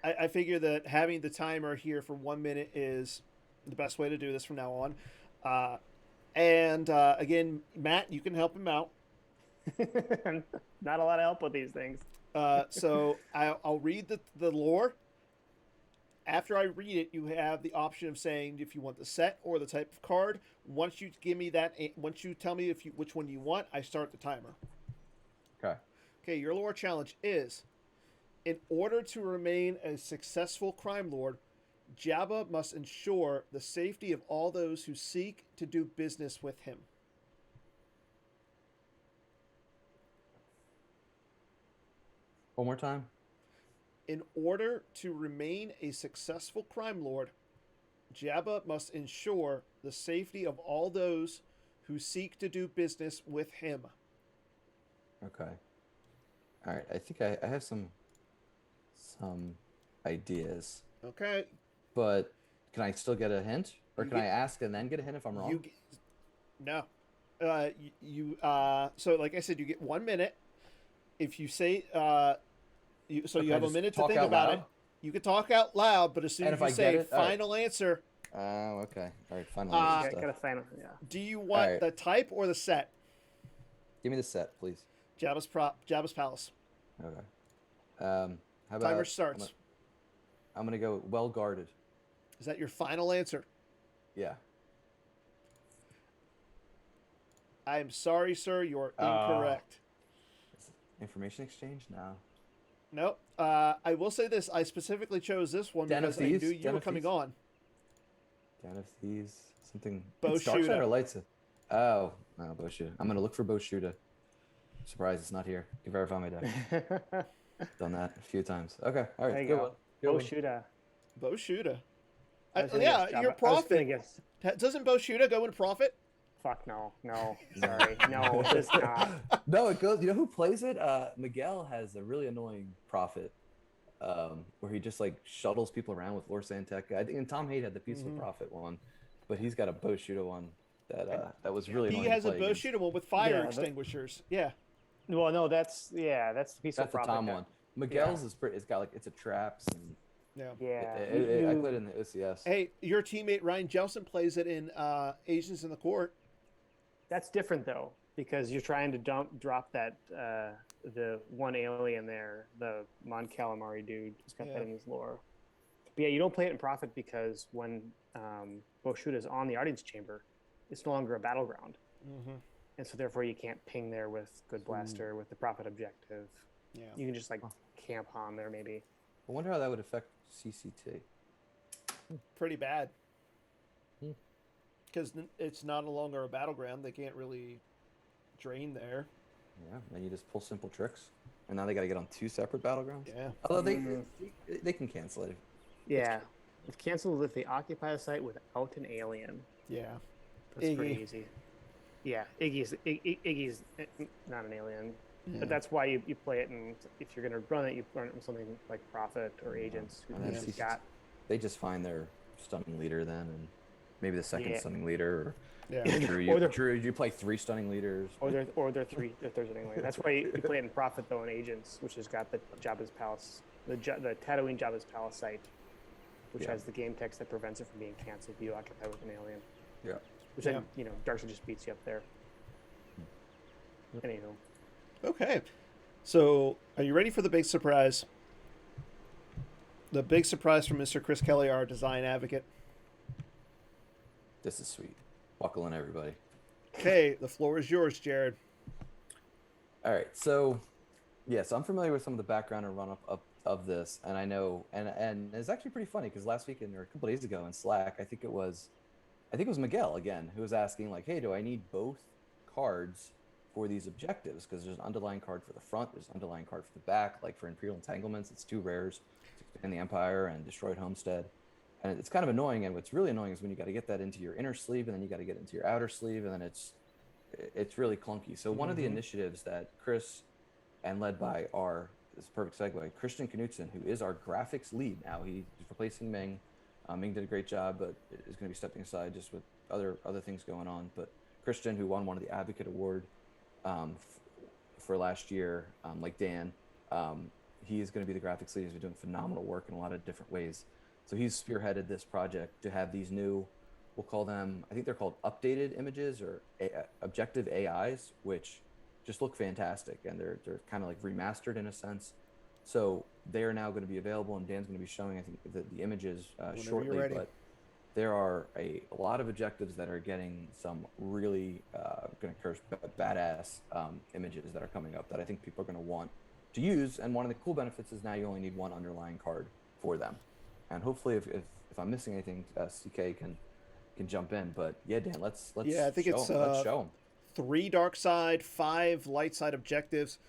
I figure that having the timer here for 1 minute is the best way to do this from now on. And again, Matt, you can help him out. Not a lot of help with these things. So I'll read the lore. After I read it, you have the option of saying if you want the set or the type of card. Once you give me that, once you tell me which one you want, I start the timer. Okay. Okay, your lore challenge is: in order to remain a successful crime lord, Jabba must ensure the safety of all those who seek to do business with him. One more time. In order to remain a successful crime lord, Jabba must ensure the safety of all those who seek to do business with him. Okay. All right. I think I have some ideas, Okay, but can I still get a hint, or You can I get- ask and then get a hint if I'm wrong? No. So like I said, you get 1 minute. If you say you Okay, have a just minute to talk think out about loud? it. You can talk out loud, but as soon And as if you I say get it, all right. final answer, Oh, okay. All right. Final Uh, stuff. Got a final. Yeah. do you want Alright. the type or the set? Give me the set, please. Jabba's Palace. Okay. How about Timer starts. I'm gonna go well guarded. Is that your final answer? Yeah. I am sorry, sir. You're Oh. incorrect. Information exchange? No. Nope. I will say this. I specifically chose this one Den of because I knew Thieves? you Den were of coming Thieves? on. Den of Thieves. Something. Bo It's dark side Shuda. or lights? Oh, no, Bo Shuda. I'm gonna look for Bo Shuda. Surprise, it's not here. You verify my deck. Done that a few times. Okay. All right. There you Good go. one. Good Oh, one. Shoota. Bo Shuda. I was gonna Yeah, guess Jabba. you're I was gonna profit. guess. Doesn't Bo Shuda go in profit? Fuck no. Sorry. No, it does not. No, it goes. You know who plays it? Miguel has a really annoying prophet, where he just like shuttles people around with Lord Santek. I think, and Tom Haidt had the Peaceful Mhm. Prophet one, but he's got a Bo Shooter one that was really He annoying. has to a play Bo against. Shuda one with fire Yeah, extinguishers. Yeah. Well, no, that's the piece That's of the profit. Tom one. Miguel's is pretty. It's got like it's a traps and Yeah. Yeah. I played it in the OCS. Hey, your teammate Ryan Jelson plays it in Asians in the Court. That's different though, because you're trying to drop that the one alien there, the Mon Calamari dude, who's got Yeah. that in his lore. But yeah, you don't play it in profit because when Boshuda is on the audience chamber, it's no longer a battleground, Mm-hmm. and so therefore you can't ping there with Good Blaster with the profit objective. Yeah. You can just like camp on there maybe. I wonder how that would affect CCT. Pretty bad. Hmm. Because it's not longer a battleground. They can't really drain there. Yeah, and you just pull simple tricks, and now they got to get on two separate battlegrounds. Yeah. Although Mm. they can cancel it. Yeah, it's canceled if they occupy the site without an alien. Yeah. That's pretty Iggy. easy. Yeah, Iggy's not an alien, Yeah. but that's why you play it. And if you're gonna run it, you run it with something like Prophet or Agents, And who then just CCT got They just find their stunning leader then, and maybe the second Yeah. stunning leader. Yeah. Yeah. Drew, Or they're- Drew, you play 3 stunning leaders. or they're three if there's an alien. That's why you play it in Prophet though in Agents, which has got the Jabba's Palace, the Tatooine Jabba's Palace site, which Yeah. has the game text that prevents it from being canceled if you occupy with an alien. Yeah. Which Yeah. then Darcy just beats you up there. Anywho. Okay. So, are you ready for the big surprise? The big surprise from Mr. Chris Kelly, our design advocate. This is sweet. Buckle in, everybody. Okay, the floor is yours, Jared. All right, so yes, I'm familiar with some of the background and run up of this, and I know, and it's actually pretty funny because last weekend or a couple days ago in Slack, I think it was Miguel again who was asking like, hey, do I need both cards for these objectives? Because there's an underlying card for the front, there's an underlying card for the back. Like for Imperial Entanglements, it's 2 rares to expand the Empire and Destroyed Homestead. and it's kind of annoying. And what's really annoying is when you got to get that into your inner sleeve, and then you got to get into your outer sleeve, and then it's really clunky. So one of the initiatives that Chris and led by this is a perfect segue, Christian Knutson, who is our graphics lead now. He's replacing Ming. Ming did a great job, but is going to be stepping aside just with other things going on. But Christian, who won the Advocate Award for last year, like Dan, he is going to be the graphics lead. He's been doing phenomenal work in a lot of different ways. So he's spearheaded this project to have these new, we'll call them, I think they're called updated images or objective AIs, which just look fantastic, and they're kind of like remastered in a sense. So they are now going to be available, and Dan's going to be showing, I think, the images shortly. But there are a lot of objectives that are getting some really going to curse badass images that are coming up that I think people are going to want to use. And one of the cool benefits is now you only need one underlying card for them. And hopefully, if I'm missing anything, CK can jump in. But yeah, Dan, let's yeah, I think let's show them. 3 dark side, 5 light side objectives,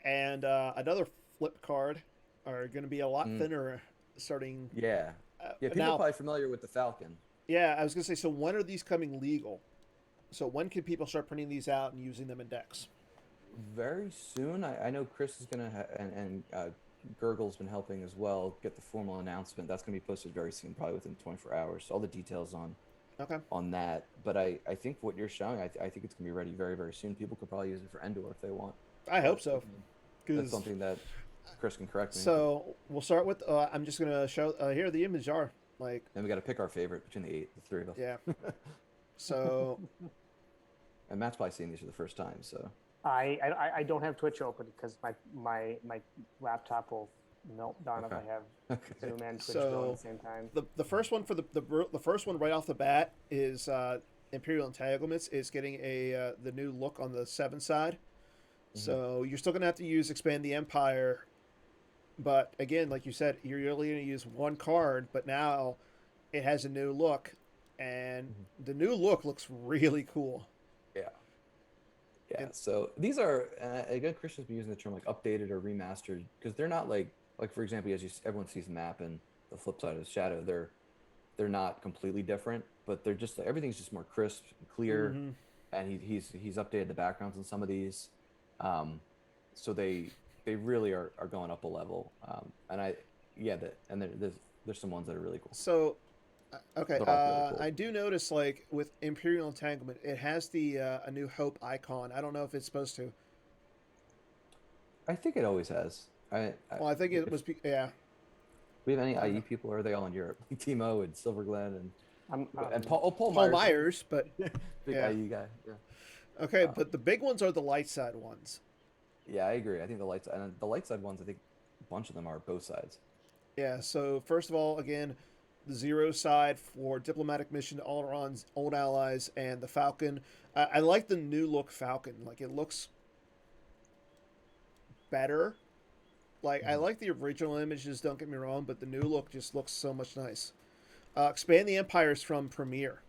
and another flip card are going to be a lot thinner starting. Yeah. Yeah, people are probably familiar with the Falcon. Yeah, I was going to say, so when are these coming legal? So when can people start printing these out and using them in decks? Very soon. I know Chris is going to, and Gurgle's been helping as well, get the formal announcement. That's going to be posted very soon, probably within 24 hours. So all the details on that. But I think what you're showing, I think it's going to be ready very, very soon. People could probably use it for Endor if they want. I hope so. That's something that Chris can correct me. So we'll start with, I'm just going to show, here the image are. Like, then we got to pick our favorite between the 3 of us. Yeah. So. And Matt's probably seeing these for the first time, so. I don't have Twitch open because my laptop will melt down if I have Zoom and Twitch going at the same time. The first one for the first one right off the bat is Imperial Entanglements is getting the new look on the 7 side. So you're still gonna have to expand the Empire, but again, like you said, you're only gonna use 1 card, but now it has a new look, and the new look looks really cool. Yeah, so these are, again, Christian's been using the term like updated or remastered because they're not like for example, everyone sees the map and the flip side of the shadow, they're not completely different, but they're just, everything's just more crisp and clear, and he's updated the backgrounds on some of these, so they really are going up a level, and there's some ones that are really cool. So okay, really cool. I do notice, like, with Imperial Entanglement, it has the A New Hope icon. I don't know if it's supposed to. I think it always has. I think it was, yeah. We have any IE people, or are they all in Europe? Timo and Silverglen and Paul Myers, but big IE guy. Yeah. Okay, but the big ones are the light side ones. Yeah, I agree. I think the light side ones, I think a bunch of them are both sides. Yeah. So first of all, again, the 0 side for diplomatic mission to Alderon's old allies, and the Falcon. I like the new look Falcon. Like, it looks better. Like, I like the original images, don't get me wrong, but the new look just looks so much nice. Expand the Empires from Premiere.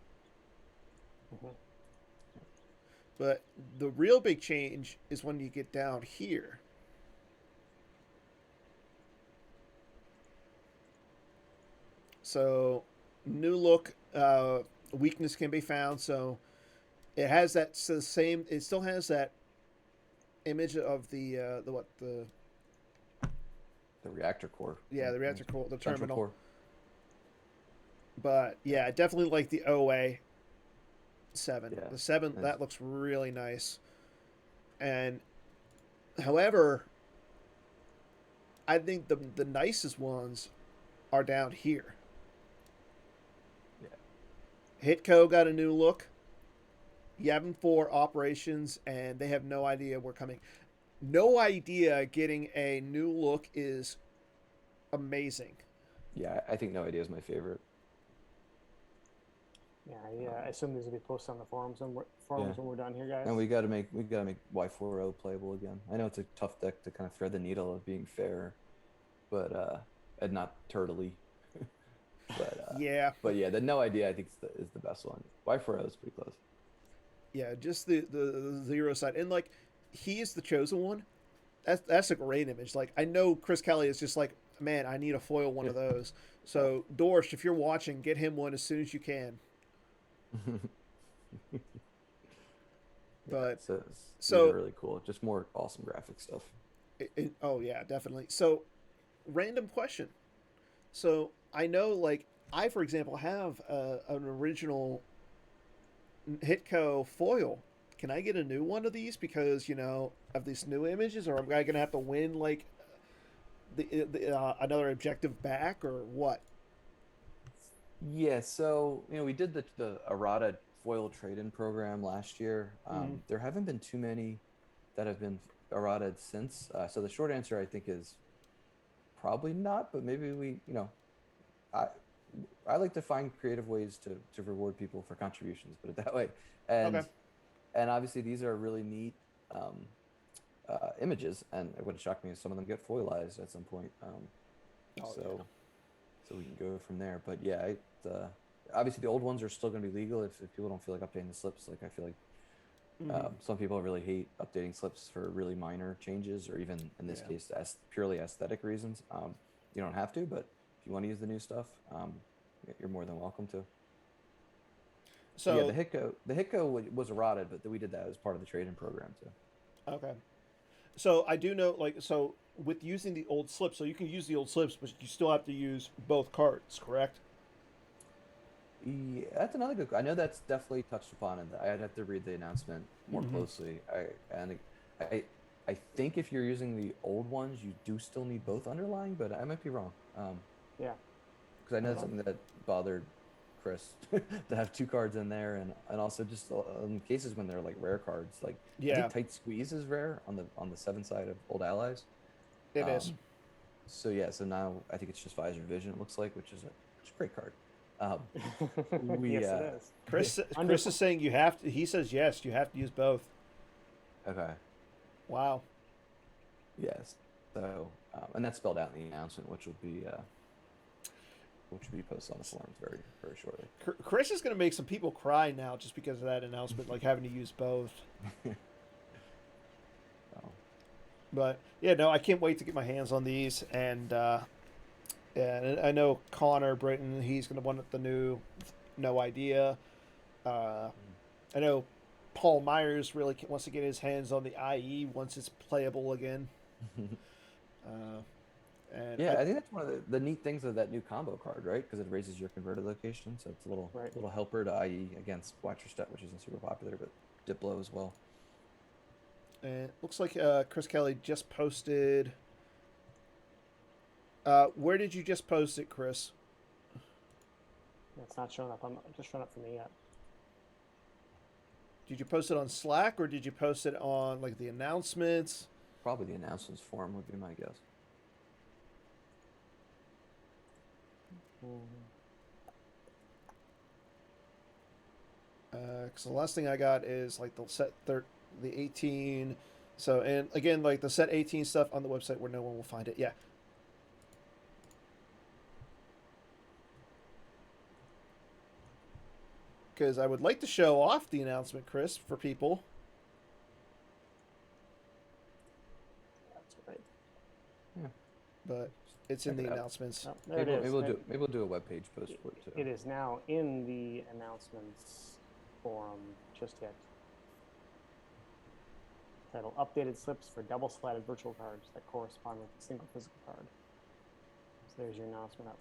But the real big change is when you get down here. So, new look, weakness can be found. So, it has that same. It still has that image of the reactor core. Yeah, the reactor core, the terminal. Core. But yeah, I definitely like the OA 7. Yeah, the 7 that looks really nice. And however, I think the nicest ones are down here. Hitco got a new look. Yavin 4 operations, and they have no idea we're coming. No idea getting a new look is amazing. Yeah, I think No Idea is my favorite. Yeah, I assume these will be posted on the forums when we're done here, guys. And we gotta make Y4O playable again. I know it's a tough deck to kind of thread the needle of being fair, but and not turtly. But yeah, the No Idea I think is the best one. Y4O is pretty close. Yeah, just the 0 side, and like, he is the chosen one. That's a great image. Like, I know Chris Kelly is just like, man, I need a foil one of those. So Dorsch, if you're watching, get him one as soon as you can. But so these so are really cool. Just more awesome graphic stuff. oh yeah, definitely. So random question. So I know, like I, for example, have an original Hitco foil. Can I get a new one of these because of these new images, or am I gonna have to win like another objective back, or what? Yeah, so we did the errata foil trade-in program last year. There haven't been too many that have been errata since. So the short answer I think is probably not, but maybe I I like to find creative ways to reward people for contributions, put it that way. Okay. And obviously these are really neat um, images, and it would shock me if some of them get foilized at some point. Oh, So yeah. so we can go from there. But yeah, obviously the old ones are still going to be legal if people don't feel like updating the slips. Like I feel like some people really hate updating slips for really minor changes, or even in this Yeah. case, purely aesthetic reasons. You don't have to, but if you want to use the new stuff, you're more than welcome to. But yeah, So the Hitco was errated, but we did that as part of the trade-in program too. okay. So I do know, like, so with using the old slips, so you can use the old slips, but you still have to use both cards, correct? Yeah, that's another good. I know that's definitely touched upon, and I'd have to read the announcement more closely. I I think if you're using the old ones, you do still need both underlying, but I might be wrong. Yeah. Because I know that's Uh-huh. something that bothered Chris to have two cards in there, and also just in cases when they're like rare cards, like I Yeah, think Tight Squeeze is rare on the 7 side of Old Allies. it is. Um, so yeah, so now I think it's just Visor Vision. It looks like, which is a great card. Um, we Yes, it is. Under Chris is saying you have to. He says yes, you have to use both. okay. Wow. Yes. So, and that's spelled out in the announcement, which will be posted on the forums very, very shortly. Chris is going to make some people cry now just because of that announcement, like having to use both. So, But yeah, no, I can't wait to get my hands on these, and I know Connor Britton, he's going to want the new, no idea. Uh, I know Paul Myers really wants to get his hands on the IE once it's playable again. Uh, and yeah, I think that's one of the neat things of that new combo card, right? Because it raises your converted location, so it's a little Right. little helper to IE against Watcher Step, which isn't super popular, but Diplo as well. and it looks like Chris Kelly just posted. Where did you just post it, Chris? It's not showing up. I'm just showing up for me yet. Did you post it on Slack or did you post it on like the announcements? Probably the announcements forum would be my guess. Because the last thing I got is like the 18. So, and again, like the set 18 stuff on the website where no one will find it. Yeah. Because I would like to show off the announcement, Chris, for people. That's right. Yeah. But it's in Check the it out. announcements. Oh, there it is. Maybe we'll do a web page post for it too. It is now in the announcements forum just yet. Title: Updated slips for double-sided virtual cards that correspond with a single physical card. So there's your announcement up.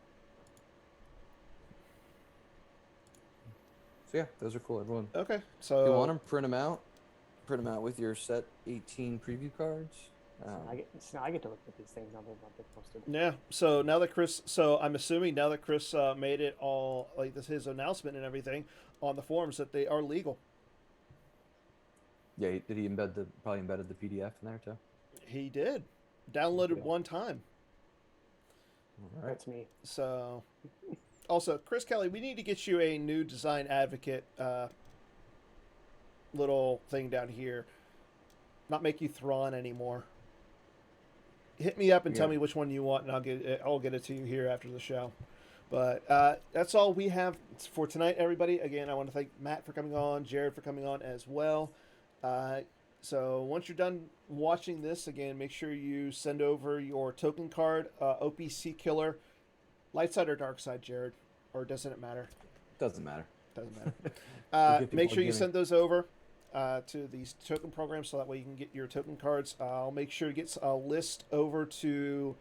So yeah, those are cool. Everyone, Okay. if you So want them, print them out. Print them out with your set 18 preview cards. So now I get to look at these things now that they're posted. yeah. So now that Chris, so I'm assuming now that Chris made it all like this his announcement and everything on the forums that they are legal. Yeah, did he probably embedded the PDF in there too? He did. Downloaded Yeah. one time. All right. That's me. So, also, Chris Kelly, we need to get you a new design advocate little thing down here. Not make you Thrawn anymore. Hit me up and tell Yeah. me which one you want, and I'll get it to you here after the show. But that's all we have for tonight, everybody. Again, I want to thank Matt for coming on, Jared for coming on as well. So once you're done watching this, again, make sure you send over your token card, OPC Killer, light side or dark side, Jared, or doesn't it matter? Doesn't matter. Doesn't matter. We'll give Make people sure a you gimme. send those over to these token programs so that way you can get your token cards. I'll make sure to get a list over to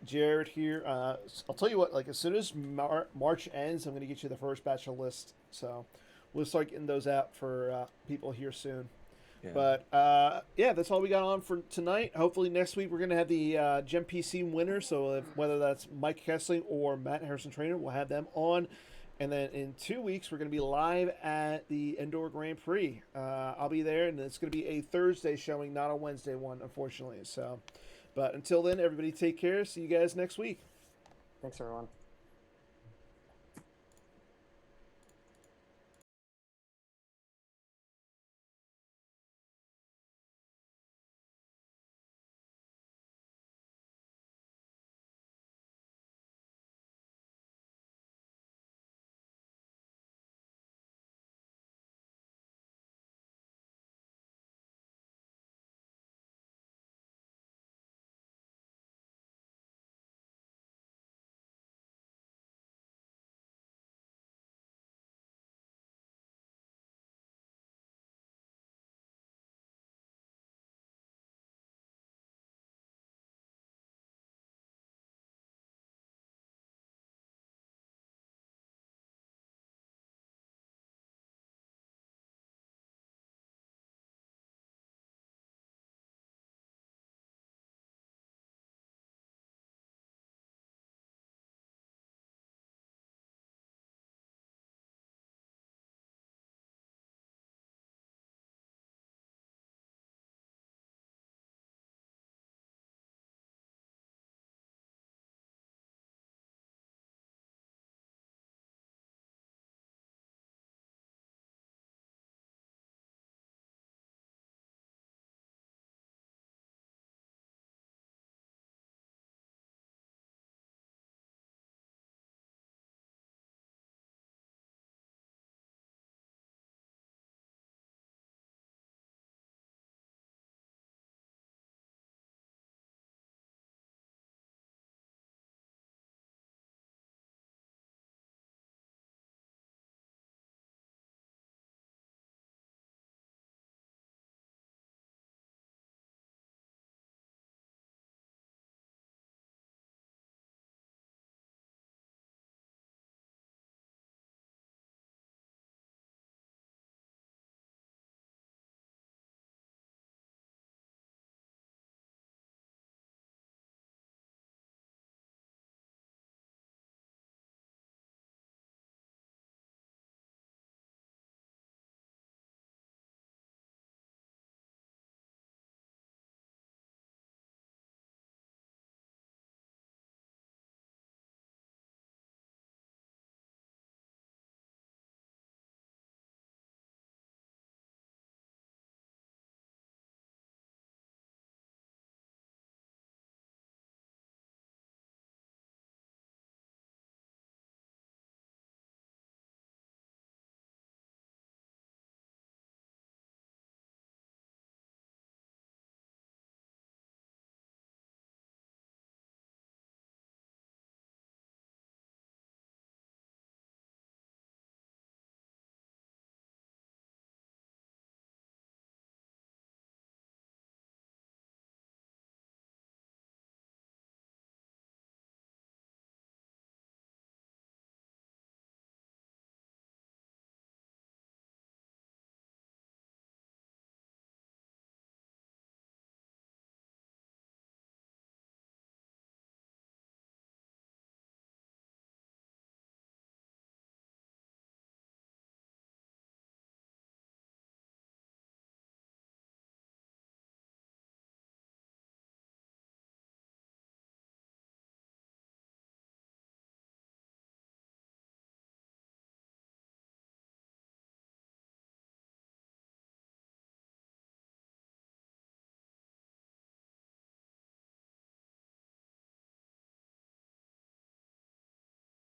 Jared here. I'll tell you what, like as soon as March ends, I'm going to get you the first batch of list. So we'll start getting those out for people here soon. Yeah. But yeah, that's all we got on for tonight. Hopefully next week we're going to have the Gem PC winner. So whether that's Mike Kessling or Matt Harrison Trainer, we'll have them on. And then in 2 weeks, we're going to be live at the Indoor Grand Prix. I'll be there, and it's going to be a Thursday showing, not a Wednesday one, unfortunately. So, but until then, everybody take care. See you guys next week. Thanks, everyone.